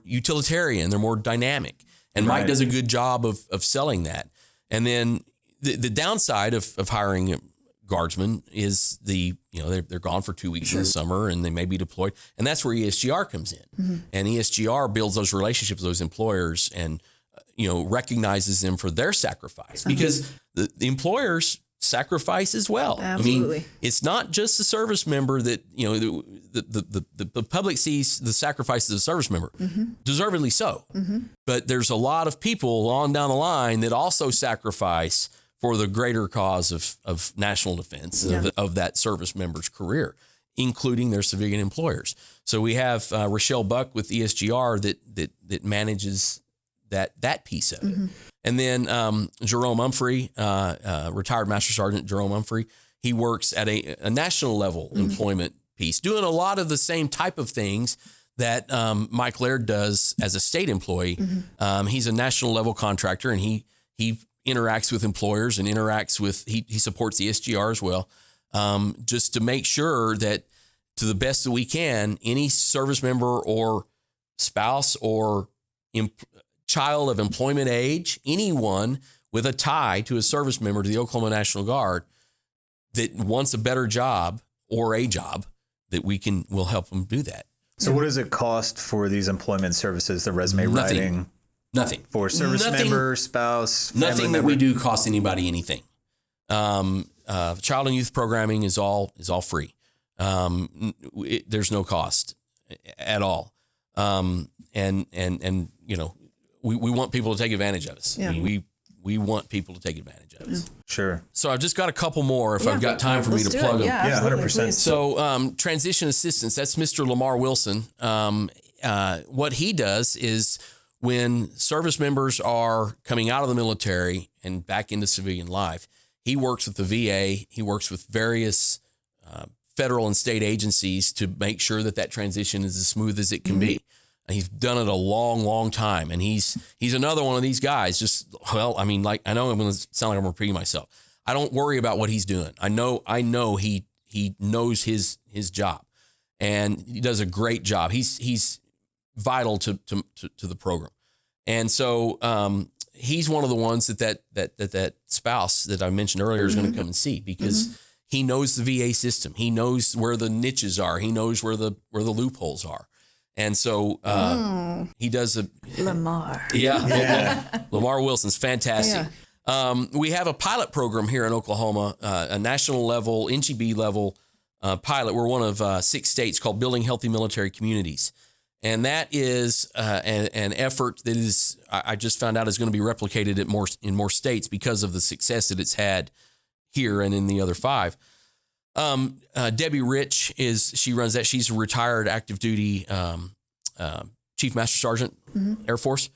utilitarian. They're more dynamic. And Mike does a good job of selling that. And then the downside of hiring Guardsmen is they're gone for 2 weeks in the summer and they may be deployed. And that's where ESGR comes in. And ESGR builds those relationships with those employers and, recognizes them for their sacrifice, because the employers sacrifice as well. Absolutely. I mean, it's not just the service member that, the public sees the sacrifices of the service member, deservedly so. But there's a lot of people on down the line that also sacrifice for the greater cause of national defense of that service member's career, including their civilian employers. So we have Rochelle Buck with ESGR that manages that piece of it. And then Jerome Humphrey, retired Master Sergeant Jerome Humphrey, he works at a national level employment piece, doing a lot of the same type of things that Mike Laird does as a state employee. He's a national level contractor, and he interacts with employers and he supports the SGR as well, just to make sure that, to the best that we can, any service member or spouse or child of employment age, anyone with a tie to a service member to the Oklahoma National Guard that wants a better job or a job, that we'll help them do that. So what does it cost for these employment services, the resume writing? Nothing. For service member, spouse, family nothing member? that we do costs anybody anything. Child and youth programming is all free. There's no cost at all. We want people to take advantage of us. Yeah. We want people to take advantage of us. Sure. So I've just got a couple more if I've got time for me to plug them. Yeah, 100%. So transition assistance, that's Mr. Lamar Wilson. What he does is, when service members are coming out of the military and back into civilian life, he works with the VA. He works with various federal and state agencies to make sure that transition is as smooth as it can be. And he's done it a long, long time. And he's another one of these guys. I know I'm going to sound like I'm repeating myself. I don't worry about what he's doing. I know he knows his job, and he does a great job. He's vital to the program. And so he's one of the ones that spouse that I mentioned earlier is going to come and see, because he knows the VA system. He knows where the niches are. He knows where the loopholes are. And so he does Lamar. Lamar Wilson's fantastic. Yeah. We have a pilot program here in Oklahoma, a national level, NGB level pilot. We're one of 6 states, called Building Healthy Military Communities. And that is an effort that is, I just found out, is going to be replicated in more states because of the success that it's had here and in the other 5. Debbie Rich she runs that. She's a retired active duty Chief Master Sergeant, Air Force.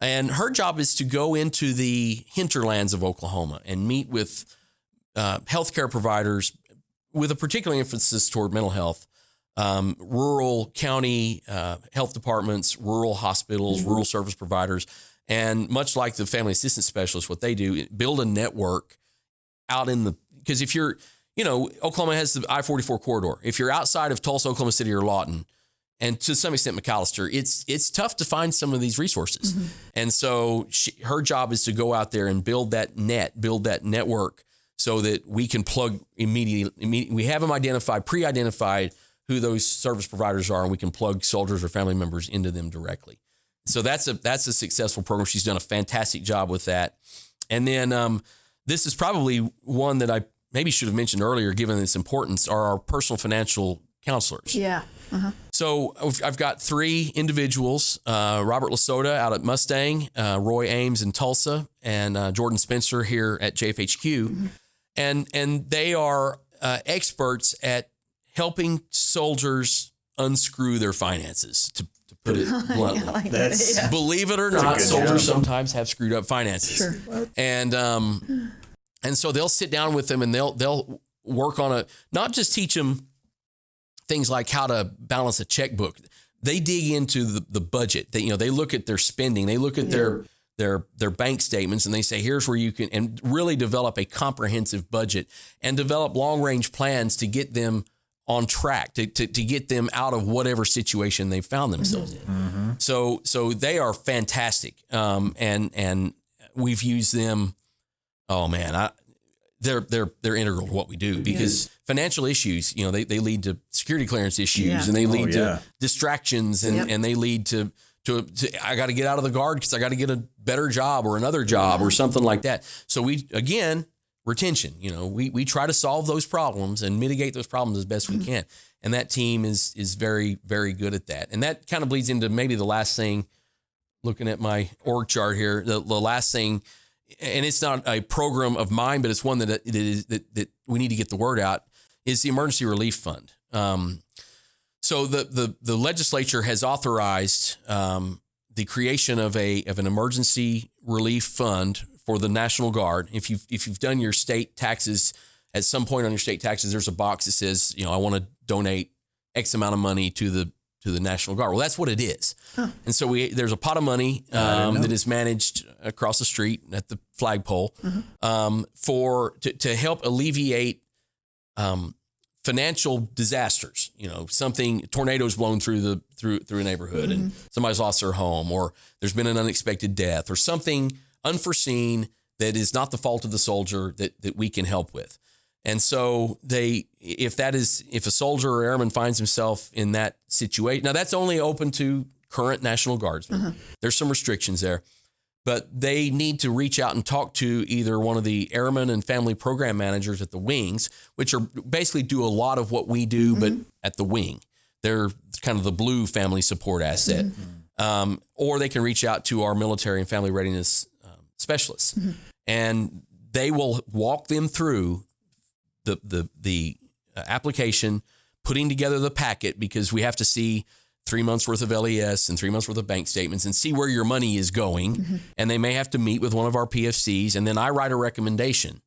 And her job is to go into the hinterlands of Oklahoma and meet with healthcare providers with a particular emphasis toward mental health, rural county health departments, rural hospitals, rural service providers. And much like the family assistance specialists, what they do, build a network out because if you're, Oklahoma has the I-44 corridor. If you're outside of Tulsa, Oklahoma City, or Lawton, and to some extent McAllister, it's tough to find some of these resources. And so her job is to go out there and build that network, so that we can plug immediately. We have them pre-identified who those service providers are, and we can plug soldiers or family members into them directly. So that's a successful program. She's done a fantastic job with that. And then this is probably one that I maybe should have mentioned earlier, given its importance, are our personal financial counselors. Yeah. So I've got 3 individuals, Robert Lasota out at Mustang, Roy Ames in Tulsa, and Jordan Spencer here at JFHQ. And they are experts at helping soldiers unscrew their finances, to put it bluntly. Believe it or not, soldiers sometimes have screwed up finances. Sure. And so they'll sit down with them and they'll work on not just teach them things like how to balance a checkbook. They dig into the budget. They look at their spending. They look at their bank statements and they say, here's where you can, and really develop a comprehensive budget and develop long range plans to get them on track, to get them out of whatever situation they found themselves in. So they are fantastic. And we've used them. Oh man, they're integral to what we do, because financial issues, they lead to security clearance issues, and they lead to distractions, and they lead to I got to get out of the guard because I got to get a better job or another job or something like that. So retention, we try to solve those problems and mitigate those problems as best we can. And that team is very, very good at that. And that kind of bleeds into maybe the last thing, looking at my org chart here, the last thing, and it's not a program of mine, but it's one that we need to get the word out, is the Emergency Relief Fund. So the legislature has authorized the creation of an emergency relief fund for the National Guard. If you've done your state taxes, at some point on your state taxes, there's a box that says, I want to donate X amount of money to the National Guard. Well, that's what it is. And so there's a pot of money that is managed across the street at the flagpole to help alleviate financial disasters. Tornadoes blown through a neighborhood and somebody's lost their home, or there's been an unexpected death, or something unforeseen that is not the fault of the soldier that we can help with. And so if a soldier or airman finds himself in that situation, now that's only open to current National Guardsmen. There's some restrictions there, but they need to reach out and talk to either one of the airmen and family program managers at the wings, which are basically do a lot of what we do, but at the wing. They're kind of the blue family support asset. Or they can reach out to our military and family readiness specialists, and they will walk them through the application, putting together the packet, because we have to see 3 months worth of LES and 3 months worth of bank statements and see where your money is going. And they may have to meet with one of our PFCs, and then I write a recommendation.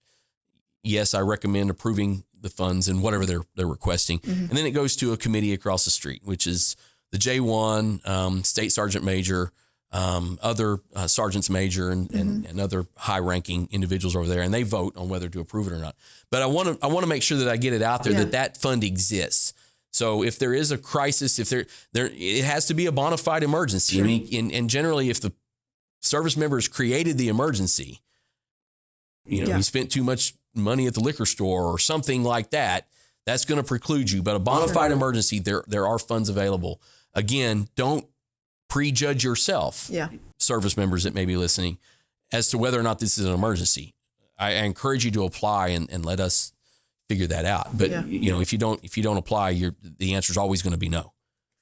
Yes, I recommend approving the funds and whatever they're requesting. And then it goes to a committee across the street, which is the J1, State Sergeant Major, other sergeants major and other high-ranking individuals over there, and they vote on whether to approve it or not. But I want to make sure that I get it out there that fund exists. So if there is a crisis, if there it has to be a bona fide emergency. I mean, and generally, if the service members created the emergency, he spent too much money at the liquor store or something like that, that's going to preclude you. But a bona fide emergency, there are funds available. Again, don't prejudge yourself, service members that may be listening, as to whether or not this is an emergency. I encourage you to apply and let us figure that out. But if you don't apply, the answer is always going to be no.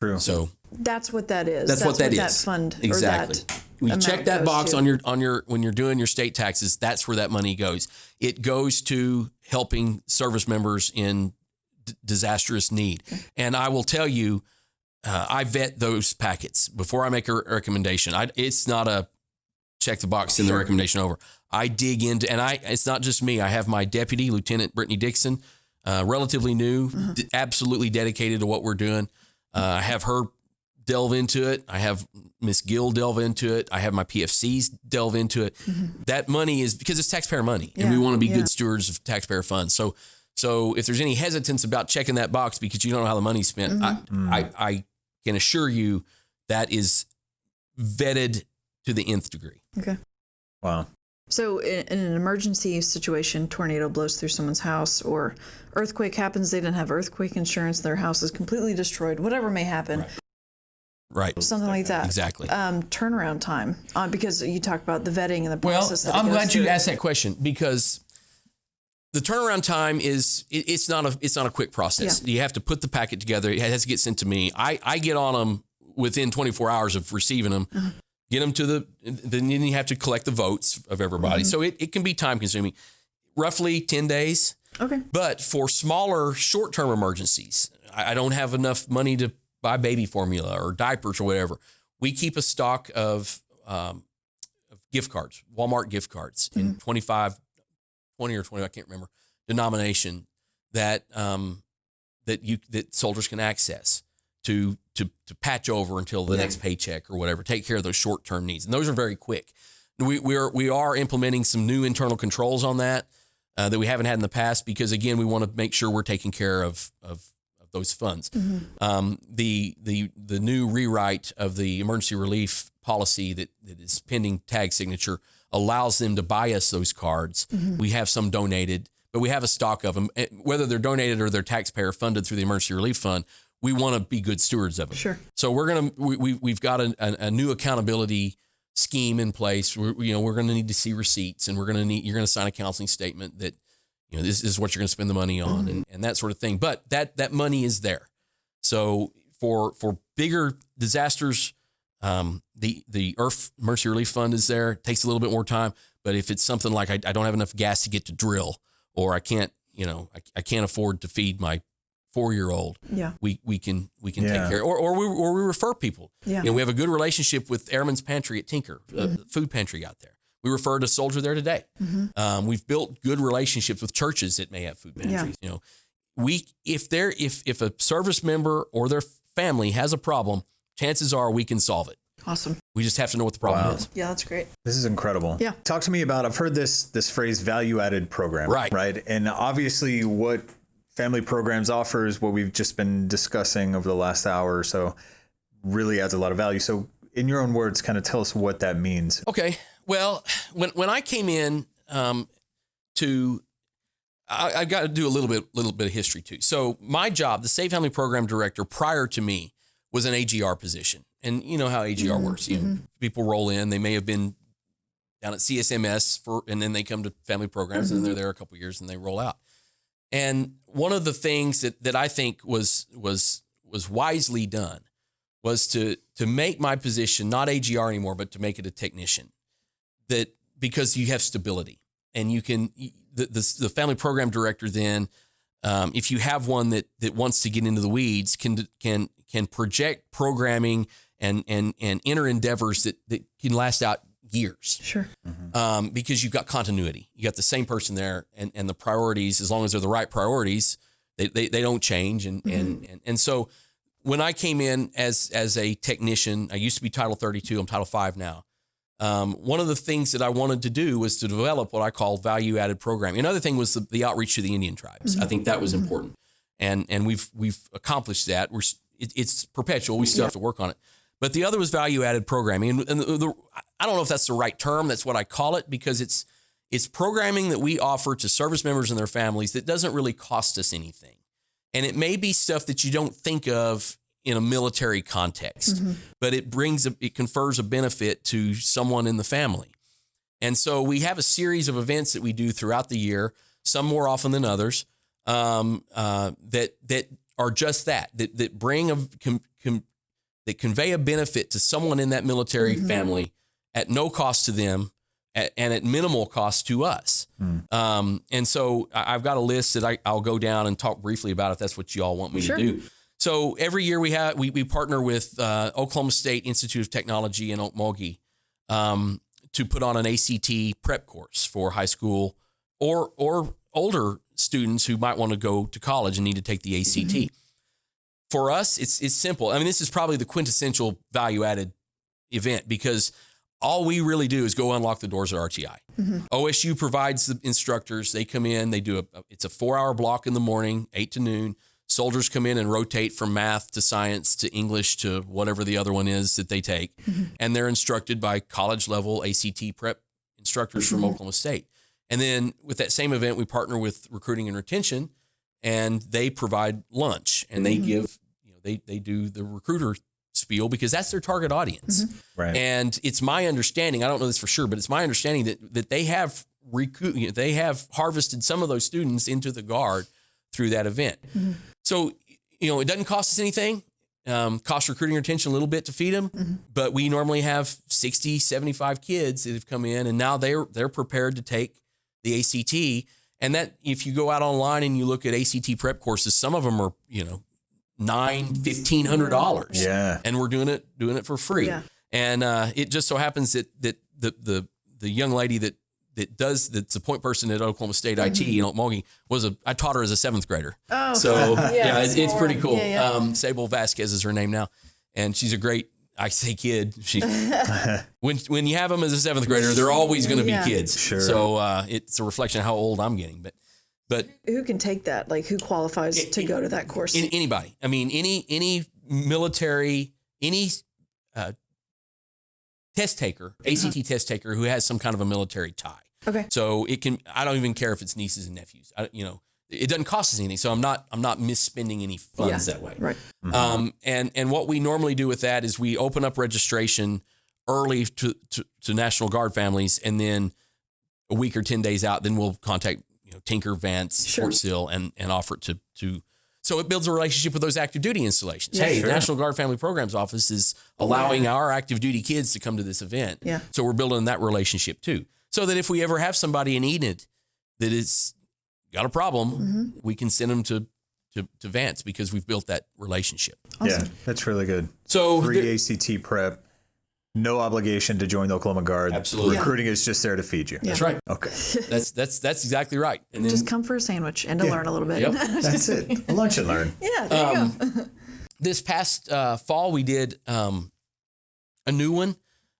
True. So that's what that is. That's what that is. That fund exactly. You check that box on your when you're doing your state taxes. That's where that money goes. It goes to helping service members in disastrous need. And I will tell you, I vet those packets before I make a recommendation. It's not a check the box, send the recommendation over. I dig into, and it's not just me. I have my deputy, Lieutenant Brittany Dixon, relatively new, absolutely dedicated to what we're doing. I have her delve into it. I have Miss Gill delve into it. I have my PFCs delve into it. That money is because it's taxpayer money, and we want to be good stewards of taxpayer funds. So if there's any hesitance about checking that box because you don't know how the money's spent, I can assure you that is vetted to the nth degree. Okay. Wow. So in an emergency situation, tornado blows through someone's house, or earthquake happens, they didn't have earthquake insurance, their house is completely destroyed, whatever may happen. Right. Something like that. Exactly. Turnaround time, because you talked about the vetting and the process. Well, I'm glad you asked that question, because the turnaround time is it's not a quick process. You have to put the packet together. It has to get sent to me. I get on them within 24 hours of receiving them. Get them to then you have to collect the votes of everybody. So it can be time consuming. Roughly 10 days. Okay. But for smaller short-term emergencies, I don't have enough money to buy baby formula or diapers or whatever. We keep a stock of gift cards, Walmart gift cards in 20 or 20, I can't remember, denomination that soldiers can access to patch over until the next paycheck or whatever, take care of those short-term needs. And those are very quick. We are implementing some new internal controls on that we haven't had in the past, because again, we want to make sure we're taking care of those funds. The new rewrite of the emergency relief policy that is pending tag signature allows them to buy us those cards. We have some donated, but we have a stock of them. Whether they're donated or they're taxpayer funded through the emergency relief fund, we want to be good stewards of them. Sure. So we've got a new accountability scheme in place. We're going to need to see receipts, and you're going to sign a counseling statement that, this is what you're going to spend the money on and that sort of thing. But that money is there. So for bigger disasters, the Earth Emergency Relief Fund is there. It takes a little bit more time, but if it's something like I don't have enough gas to get to drill, or I can't afford to feed my 4-year-old, we can take care, or we refer people. We have a good relationship with Airman's Pantry at Tinker, food pantry out there. We referred a soldier there today. We've built good relationships with churches that may have food pantries. If a service member or their family has a problem, chances are we can solve it. Awesome. We just have to know what the problem is. Yeah, that's great. This is incredible. Yeah. Talk to me about, I've heard this phrase, value-added program. Right. And obviously what family programs offers, what we've just been discussing over the last hour or so, really adds a lot of value. So in your own words, kind of tell us what that means. Okay. Well, when I came in I got to do a little bit of history too. So my job, the Safe Family Program Director prior to me, was an AGR position. And you know how AGR works. People roll in, they may have been down at CSMS and then they come to family programs and they're there a couple of years and they roll out. And one of the things that I think was wisely done was to make my position not AGR anymore, but to make it a technician. That because you have stability and you can, the family program director then, if you have one that wants to get into the weeds, can project programming and enter endeavors that can last out years. Sure. Because you've got continuity. You got the same person there, and the priorities, as long as they're the right priorities, they don't change. And so when I came in as a technician, I used to be Title 32, I'm Title 5 now. One of the things that I wanted to do was to develop what I call value-added programming. Another thing was the outreach to the Indian tribes. I think that was important. And we've accomplished that. It's perpetual. We still have to work on it. But the other was value-added programming. And I don't know if that's the right term. That's what I call it, because it's programming that we offer to service members and their families that doesn't really cost us anything. And it may be stuff that you don't think of in a military context, but it confers a benefit to someone in the family. And so we have a series of events that we do throughout the year, some more often than others, that are just that bring that convey a benefit to someone in that military family at no cost to them and at minimal cost to us. And so I've got a list that I'll go down and talk briefly about if that's what you all want me to do. So every year we partner with Oklahoma State Institute of Technology in Okmulgee to put on an ACT prep course for high school or older students who might want to go to college and need to take the ACT. For us, it's simple. I mean, this is probably the quintessential value-added event, because all we really do is go unlock the doors at RTI. OSU provides the instructors. They come in, they do it's a 4-hour block in the morning, 8 to noon. Soldiers come in and rotate from math to science to English to whatever the other one is that they take. And they're instructed by college level ACT prep instructors from Oklahoma State. And then with that same event, we partner with recruiting and retention, and they provide lunch, and they give, they do the recruiter spiel, because that's their target audience. Right. And it's my understanding, I don't know this for sure, but it's my understanding that they have they have harvested some of those students into the Guard through that event. Mm-hmm. So, it doesn't cost us anything. Cost recruiting retention a little bit to feed them, but we normally have 60, 75 kids that have come in, and now they're prepared to take the ACT. And that, if you go out online and you look at ACT prep courses, some of them are, $1,500. Yeah. And we're doing it for free. Yeah. And it just so happens that the young lady that's the point person at Oklahoma State IT in Okmulgee I taught her as a 7th grader. Oh, so it's pretty cool. Yeah. Sable Vasquez is her name now, and she's a great, I say kid. She when you have them as a 7th grader, they're always going to be kids. Sure. So it's a reflection of how old I'm getting. But who can take that? Like, who qualifies to go to that course? Anybody. I mean, any military, any test taker, ACT test taker who has some kind of a military tie. Okay. So I don't even care if it's nieces and nephews. It doesn't cost us anything. So I'm not misspending any funds that way. Right. Mm-hmm. And what we normally do with that is we open up registration early to National Guard families, and then a week or 10 days out, then we'll contact Tinker, Vance, Fort Sill, and offer it to. So it builds a relationship with those active duty installations. Yeah, the National Guard Family Programs Office is allowing our active duty kids to come to this event. Yeah. So we're building that relationship too. So that if we ever have somebody in Enid that is got a problem, we can send them to Vance because we've built that relationship. Awesome. Yeah, that's really good. So free ACT prep, no obligation to join the Oklahoma Guard. Absolutely. Recruiting is just there to feed you. Yeah. That's right. Okay. That's exactly right. And then, just come for a sandwich and to learn a little bit. Yep. That's it. A lunch and learn. Yeah, there you go. This past fall, we did a new one.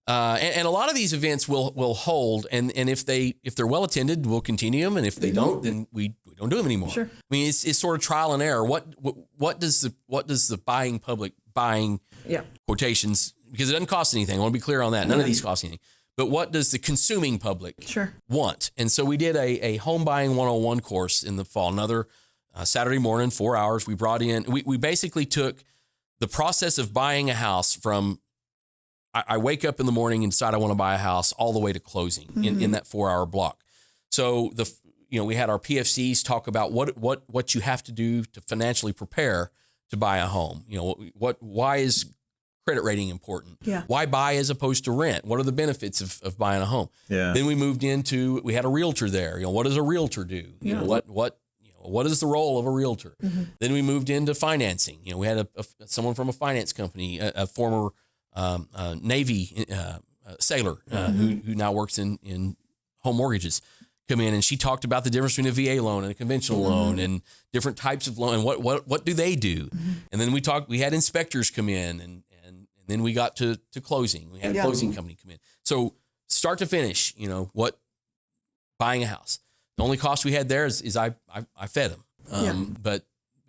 And a lot of these events will hold, and if they're well attended, we'll continue them, and if they don't, then we don't do them anymore. Sure. I mean, it's sort of trial and error. What does the buying public quotations, because it doesn't cost anything. I want to be clear on that. None of these cost anything. But what does the consuming public want? And so we did a home buying 101 course in the fall. Another Saturday morning, 4 hours. We brought in. We basically took the process of buying a house from. I wake up in the morning and decide I want to buy a house all the way to closing in that 4 hour block. So we had our PFCs talk about what you have to do to financially prepare to buy a home. Why is credit rating important? Yeah. Why buy as opposed to rent? What are the benefits of buying a home? Yeah. Then we moved into, we had a realtor there. What does a realtor do? What is the role of a realtor? Then we moved into financing. We had someone from a finance company, a former Navy sailor who now works in home mortgages, come in, and she talked about the difference between a VA loan and a conventional loan and different types of loan and what do they do. And then we had inspectors come in, and then we got to closing. We had a closing company come in. So start to finish, what buying a house. The only cost we had there is I fed them, but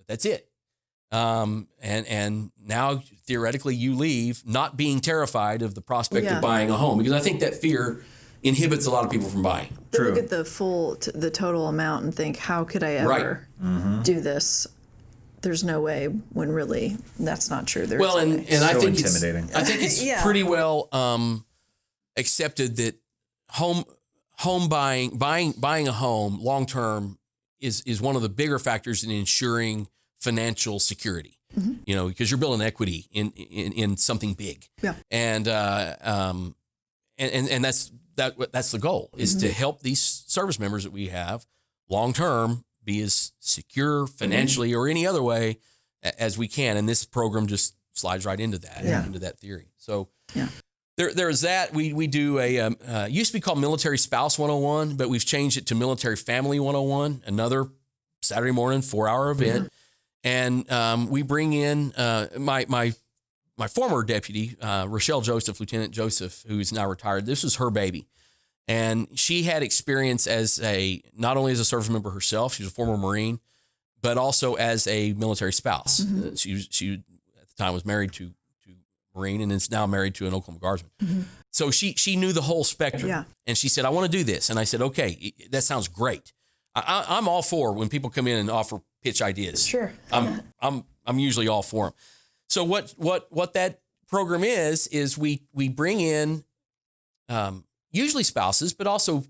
that's it. And now theoretically you leave not being terrified of the prospect of buying a home, because I think that fear inhibits a lot of people from buying. They look at the total amount and think, how could I ever do this? There's no way, when really that's not true. There's and so I think intimidating. I think it's pretty well accepted that home buying a home long term is one of the bigger factors in ensuring financial security, because you're building equity in something big. Yeah. And that's the goal, is to help these service members that we have long term be as secure financially or any other way as we can. And this program just slides right into that, into that theory. So there's that. We do used to be called Military Spouse 101, but we've changed it to Military Family 101, another Saturday morning 4 hour event. And we bring in my former deputy, Rochelle Joseph, Lieutenant Joseph, who's now retired. This was her baby. And she had experience not only as a service member herself, she was a former Marine, but also as a military spouse. She at the time was married to a Marine and is now married to an Oklahoma Guardsman. So she knew the whole spectrum. Yeah. And she said, I want to do this. And I said, okay, that sounds great. I'm all for when people come in and offer pitch ideas. Sure. I'm usually all for them. So what that program is we bring in usually spouses, but also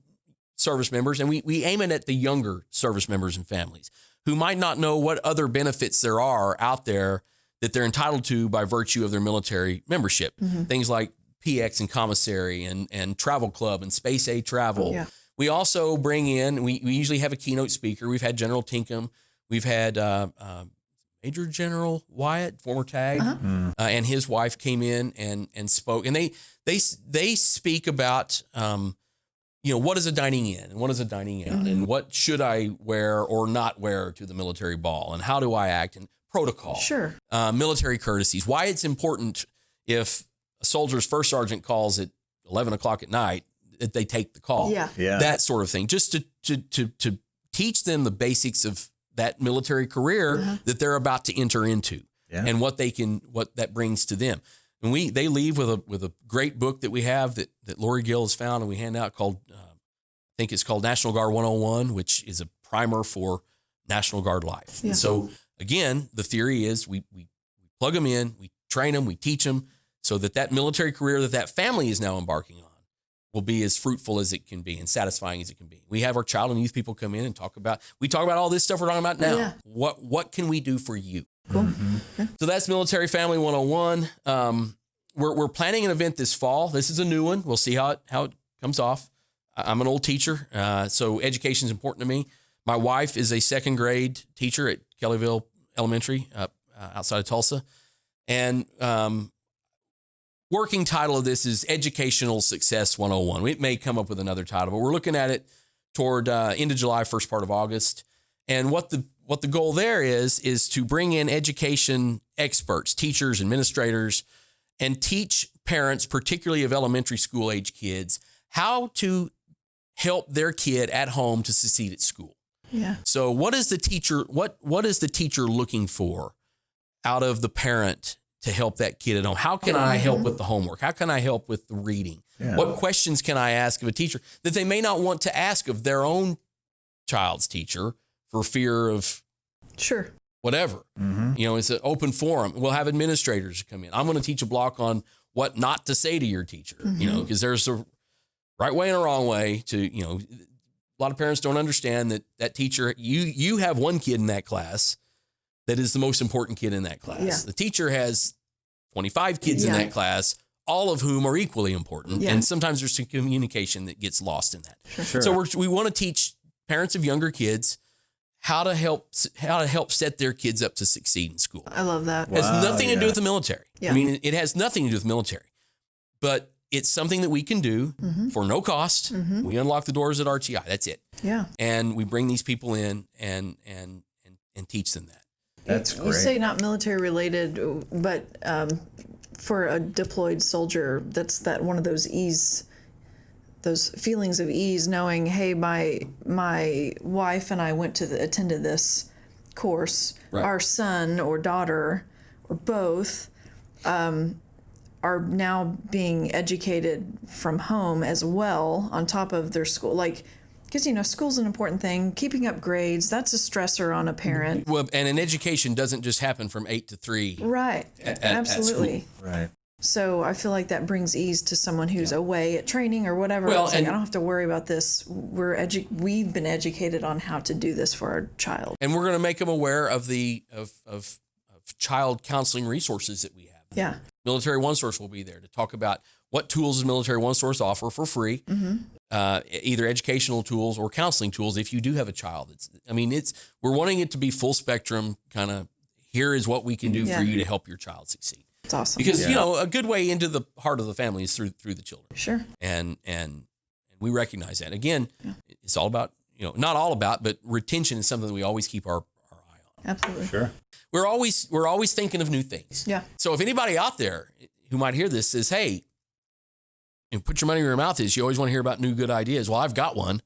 service members, and we aim it at the younger service members and families who might not know what other benefits there are out there that they're entitled to by virtue of their military membership. Things like PX and commissary and travel club and space aid travel. Yeah. We also bring in, we usually have a keynote speaker. We've had General Tinkham. We've had Major General Wyatt, former TAG, and his wife came in and spoke. And they speak about, what is a dining in and what is a dining out and what should I wear or not wear to the military ball and how do I act and protocol. Sure. Military courtesies, why it's important if a soldier's first sergeant calls at 11 o'clock at night, that they take the call. Yeah. That sort of thing. Just to teach them the basics of that military career that they're about to enter into and what that brings to them. And they leave with a great book that we have that Lori Gill has found and we hand out called, I think it's called National Guard 101, which is a primer for National Guard life. Yeah. And so again, the theory is we plug them in, we train them, we teach them so that military career that family is now embarking on will be as fruitful as it can be and satisfying as it can be. We have our child and youth people come in and talk about all this stuff we're talking about now. Yeah. What can we do for you? Cool. Okay. So that's Military Family 101. We're planning an event this fall. This is a new one. We'll see how it comes off. I'm an old teacher, so education is important to me. My wife is a second grade teacher at Kellyville Elementary outside of Tulsa. And working title of this is Educational Success 101. It may come up with another title, but we're looking at it toward end of July, first part of August. And what the goal there is to bring in education experts, teachers, administrators, and teach parents, particularly of elementary school age kids, how to help their kid at home to succeed at school. Yeah. So what is the teacher looking for out of the parent to help that kid at home? How can I help with the homework? How can I help with the reading? Yeah. What questions can I ask of a teacher that they may not want to ask of their own child's teacher for fear of whatever? It's an open forum. We'll have administrators come in. I'm going to teach a block on what not to say to your teacher, because there's a right way and a wrong way to, a lot of parents don't understand that teacher, you have one kid in that class that is the most important kid in that class. Yeah. The teacher has 25 kids in that class, all of whom are equally important. Yeah. And sometimes there's some communication that gets lost in that. Sure. So we want to teach parents of younger kids how to help set their kids up to succeed in school. I love that. It has nothing to do with the military. Yeah. I mean, it has nothing to do with the military, but it's something that we can do for no cost. We unlock the doors at RTI. That's it. Yeah. And we bring these people in and teach them that. That's great. You say not military related, but for a deployed soldier, that's one of those feelings of ease, knowing, hey, my wife and I attended this course. Right. Our son or daughter or both are now being educated from home as well on top of their school. Because, school's an important thing. Keeping up grades, that's a stressor on a parent. Well, and an education doesn't just happen from 8 to 3. Right. Absolutely. At school. Right. So I feel like that brings ease to someone who's away at training or whatever. Well, I don't have to worry about this. We've been educated on how to do this for our child. And we're going to make them aware of the of child counseling resources that we have. Yeah. Military One Source will be there to talk about what tools does Military One Source offer for free, either educational tools or counseling tools if you do have a child. We're wanting it to be full spectrum, kind of here is what we can do for you to help your child succeed. It's awesome. Because, a good way into the heart of the family is through the children. Sure. And we recognize that. Again, it's all about, not all about, but retention is something that we always keep our eye on. Absolutely. Sure. We're always thinking of new things. Yeah. So if anybody out there who might hear this says, hey, put your money where your mouth is, you always want to hear about new good ideas. Well, I've got one.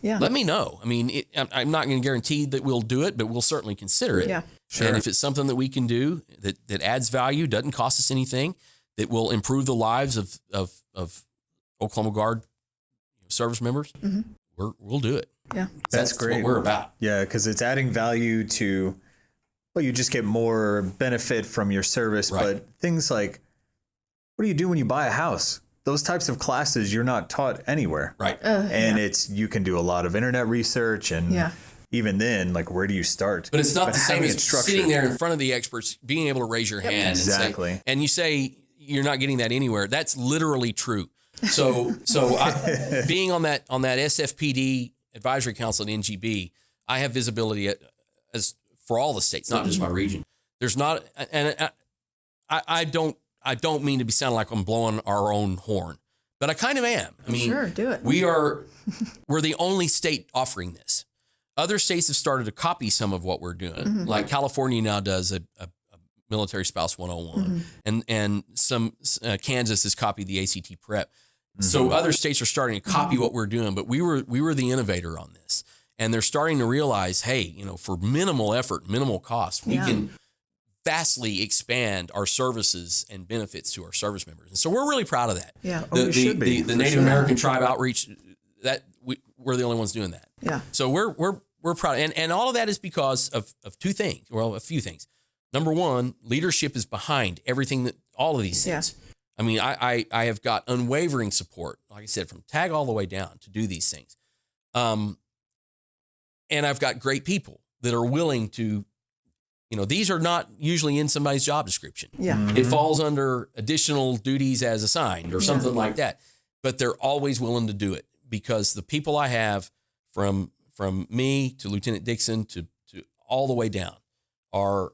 Yeah. Let me know. I'm not going to guarantee that we'll do it, but we'll certainly consider it. Yeah. Sure. And if it's something that we can do that adds value, doesn't cost us anything, that will improve the lives of Oklahoma Guard service members, we'll do it. Yeah. That's great. What we're about. Yeah, because it's adding value to, you just get more benefit from your service, right. But things like, what do you do when you buy a house? those types of classes you're not taught anywhere. Right. And you can do a lot of internet research, and even then, like, where do you start? But it's not the same having as it structured. sitting there in front of the experts, being able to raise your hand. Exactly. And you say you're not getting that anywhere. That's literally true. So being on that SFPD advisory council at NGB, I have visibility as for all the states, not just my region. There's not, and I don't mean to be sounding like I'm blowing our own horn, but I kind of am. I mean, sure, do it. We're the only state offering this. Other states have started to copy some of what we're doing. Like California now does a military spouse 101, and some Kansas has copied the ACT prep. So other states are starting to copy what we're doing, but we were the innovator on this, and they're starting to realize, hey, for minimal effort, minimal cost, we can vastly expand our services and benefits to our service members, and so we're really proud of that. Yeah, The Native American tribe outreach, that we're the only ones doing that. Yeah. So we're proud, and all of that is because of two things. Well, a few things. Number one, leadership is behind everything all of these things. Yeah. I mean, I have got unwavering support, like I said, from TAG all the way down to do these things. And I've got great people that are willing to, these are not usually in somebody's job description. Yeah. It falls under additional duties as assigned or something like that. But they're always willing to do it because the people I have from me to Lieutenant Dixon to all the way down are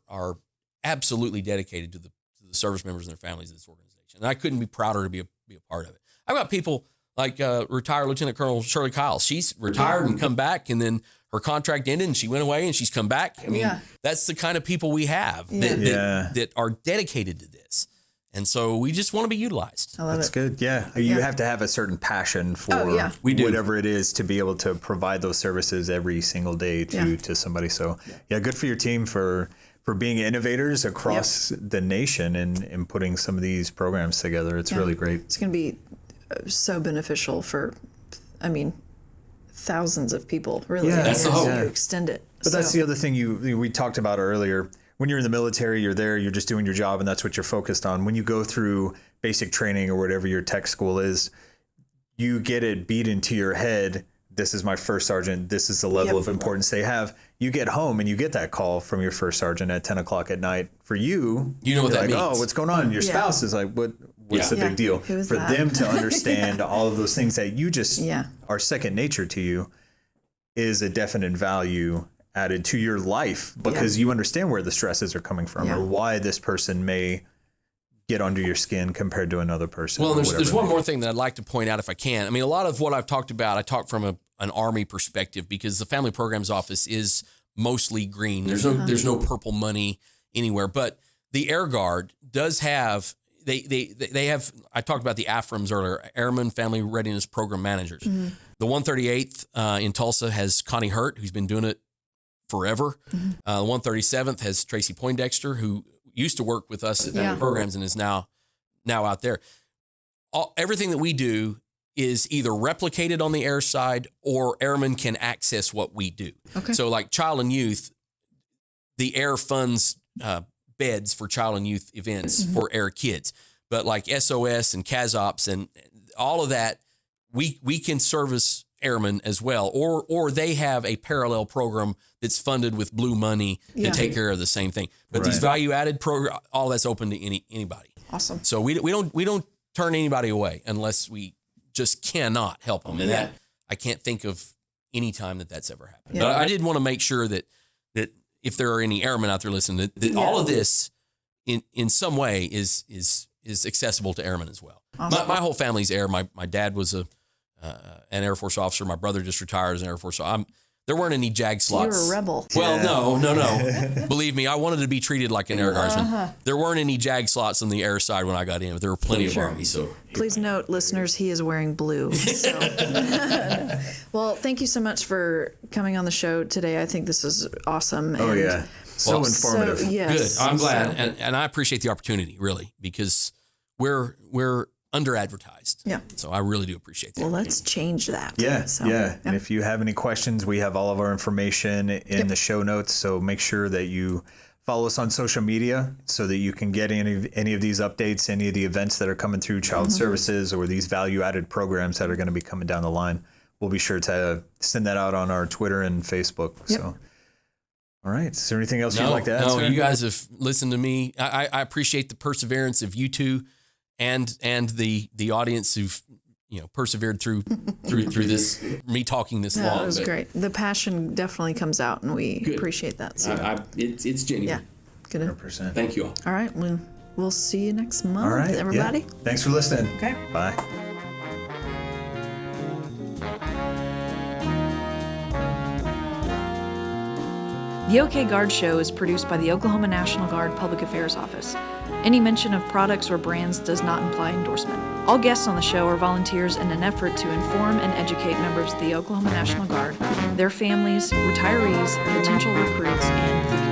absolutely dedicated to the service members and their families of this organization. And I couldn't be prouder to be a part of it. I've got people like retired Lieutenant Colonel Shirley Kyle. She's retired and come back, and then her contract ended and she went away and she's come back. I mean, that's the kind of people we have that are dedicated to this. And so we just want to be utilized. I love That's it. good. Yeah. You have to have a certain passion for whatever it is to be able to provide those services every single day to somebody. So good for your team for being innovators across the nation and putting some of these programs together. It's really great. It's going to be so beneficial for, thousands of people, really. Yeah, that's the hope. You extend it. But that's the other thing we talked about earlier. When you're in the military, you're there, you're just doing your job, and that's what you're focused on. When you go through basic training or whatever your tech school is, you get it beat into your head. This is my first sergeant. This is the level of importance they have. You get home and you get that call from your first sergeant at 10 o'clock at night. For you, know what that means. Oh, what's going on? Your spouse is like, what's the big deal? For them to understand all of those things that you just are second nature to you is a definite value added to your life because you understand where the stresses are coming from or why this person may get under your skin compared to another person. Well, there's one more thing that I'd like to point out if I can. I mean, a lot of what I've talked about, I talk from an Army perspective because the Family Programs Office is mostly green. There's no purple money anywhere, but the Air Guard does have, they have, I talked about the AFRMs earlier, Airman Family Readiness Program Managers. The 138th in Tulsa has Connie Hurt, who's been doing it forever. The 137th has Tracy Poindexter, who used to work with us at Family Programs and is now out there. Everything that we do is either replicated on the air side or airmen can access what we do. Okay. So like child and youth, the air funds beds for child and youth events for air kids. But like SOS and CASOPS and all of that, we can service airmen as well, or they have a parallel program that's funded with blue money to take care of the same thing. But these value-added program, all that's open to anybody. Awesome. So we don't turn anybody away unless we just cannot help them. And that I can't think of any time that's ever happened. But I did want to make sure that if there are any airmen out there listening, that all of this in some way is accessible to airmen as well. Awesome. My whole family's air. My dad was an Air Force officer. My brother just retired as an Air Force. So there weren't any JAG slots. You were a rebel. Well, no. Believe me, I wanted to be treated like an Air Guardsman. There weren't any JAG slots on the air side when I got in, but there were plenty of Army. So please note, listeners, he is wearing blue. So. Well, thank you so much for coming on the show today. I think this is awesome. Oh, yeah. So informative. So, yes. Good. I'm glad. And I appreciate the opportunity, really, because we're under-advertised. Yeah. So I really do appreciate that. Well, let's change that. Yeah. And if you have any questions, we have all of our information in the show notes. So make sure that you Follow us on social media so that you can get any of these updates, any of the events that are coming through child services or these value-added programs that are going to be coming down the line. We'll be sure to send that out on our Twitter and Facebook. Yep. So, all right. Is there anything else you'd like to add? No, you guys have listened to me. I appreciate the perseverance of you two and the audience who've persevered through this, me talking this long. That was great. The passion definitely comes out, and we appreciate that. So. It's genuine. Yeah, good. 100%. Thank you all. All right, we'll see you next month, All right, everybody. Yeah. Thanks for listening. Okay. Bye. The OK Guard Show is produced by the Oklahoma National Guard Public Affairs Office. Any mention of products or brands does not imply endorsement. All guests on the show are volunteers in an effort to inform and educate members of the Oklahoma National Guard, their families, retirees, potential recruits, and the community.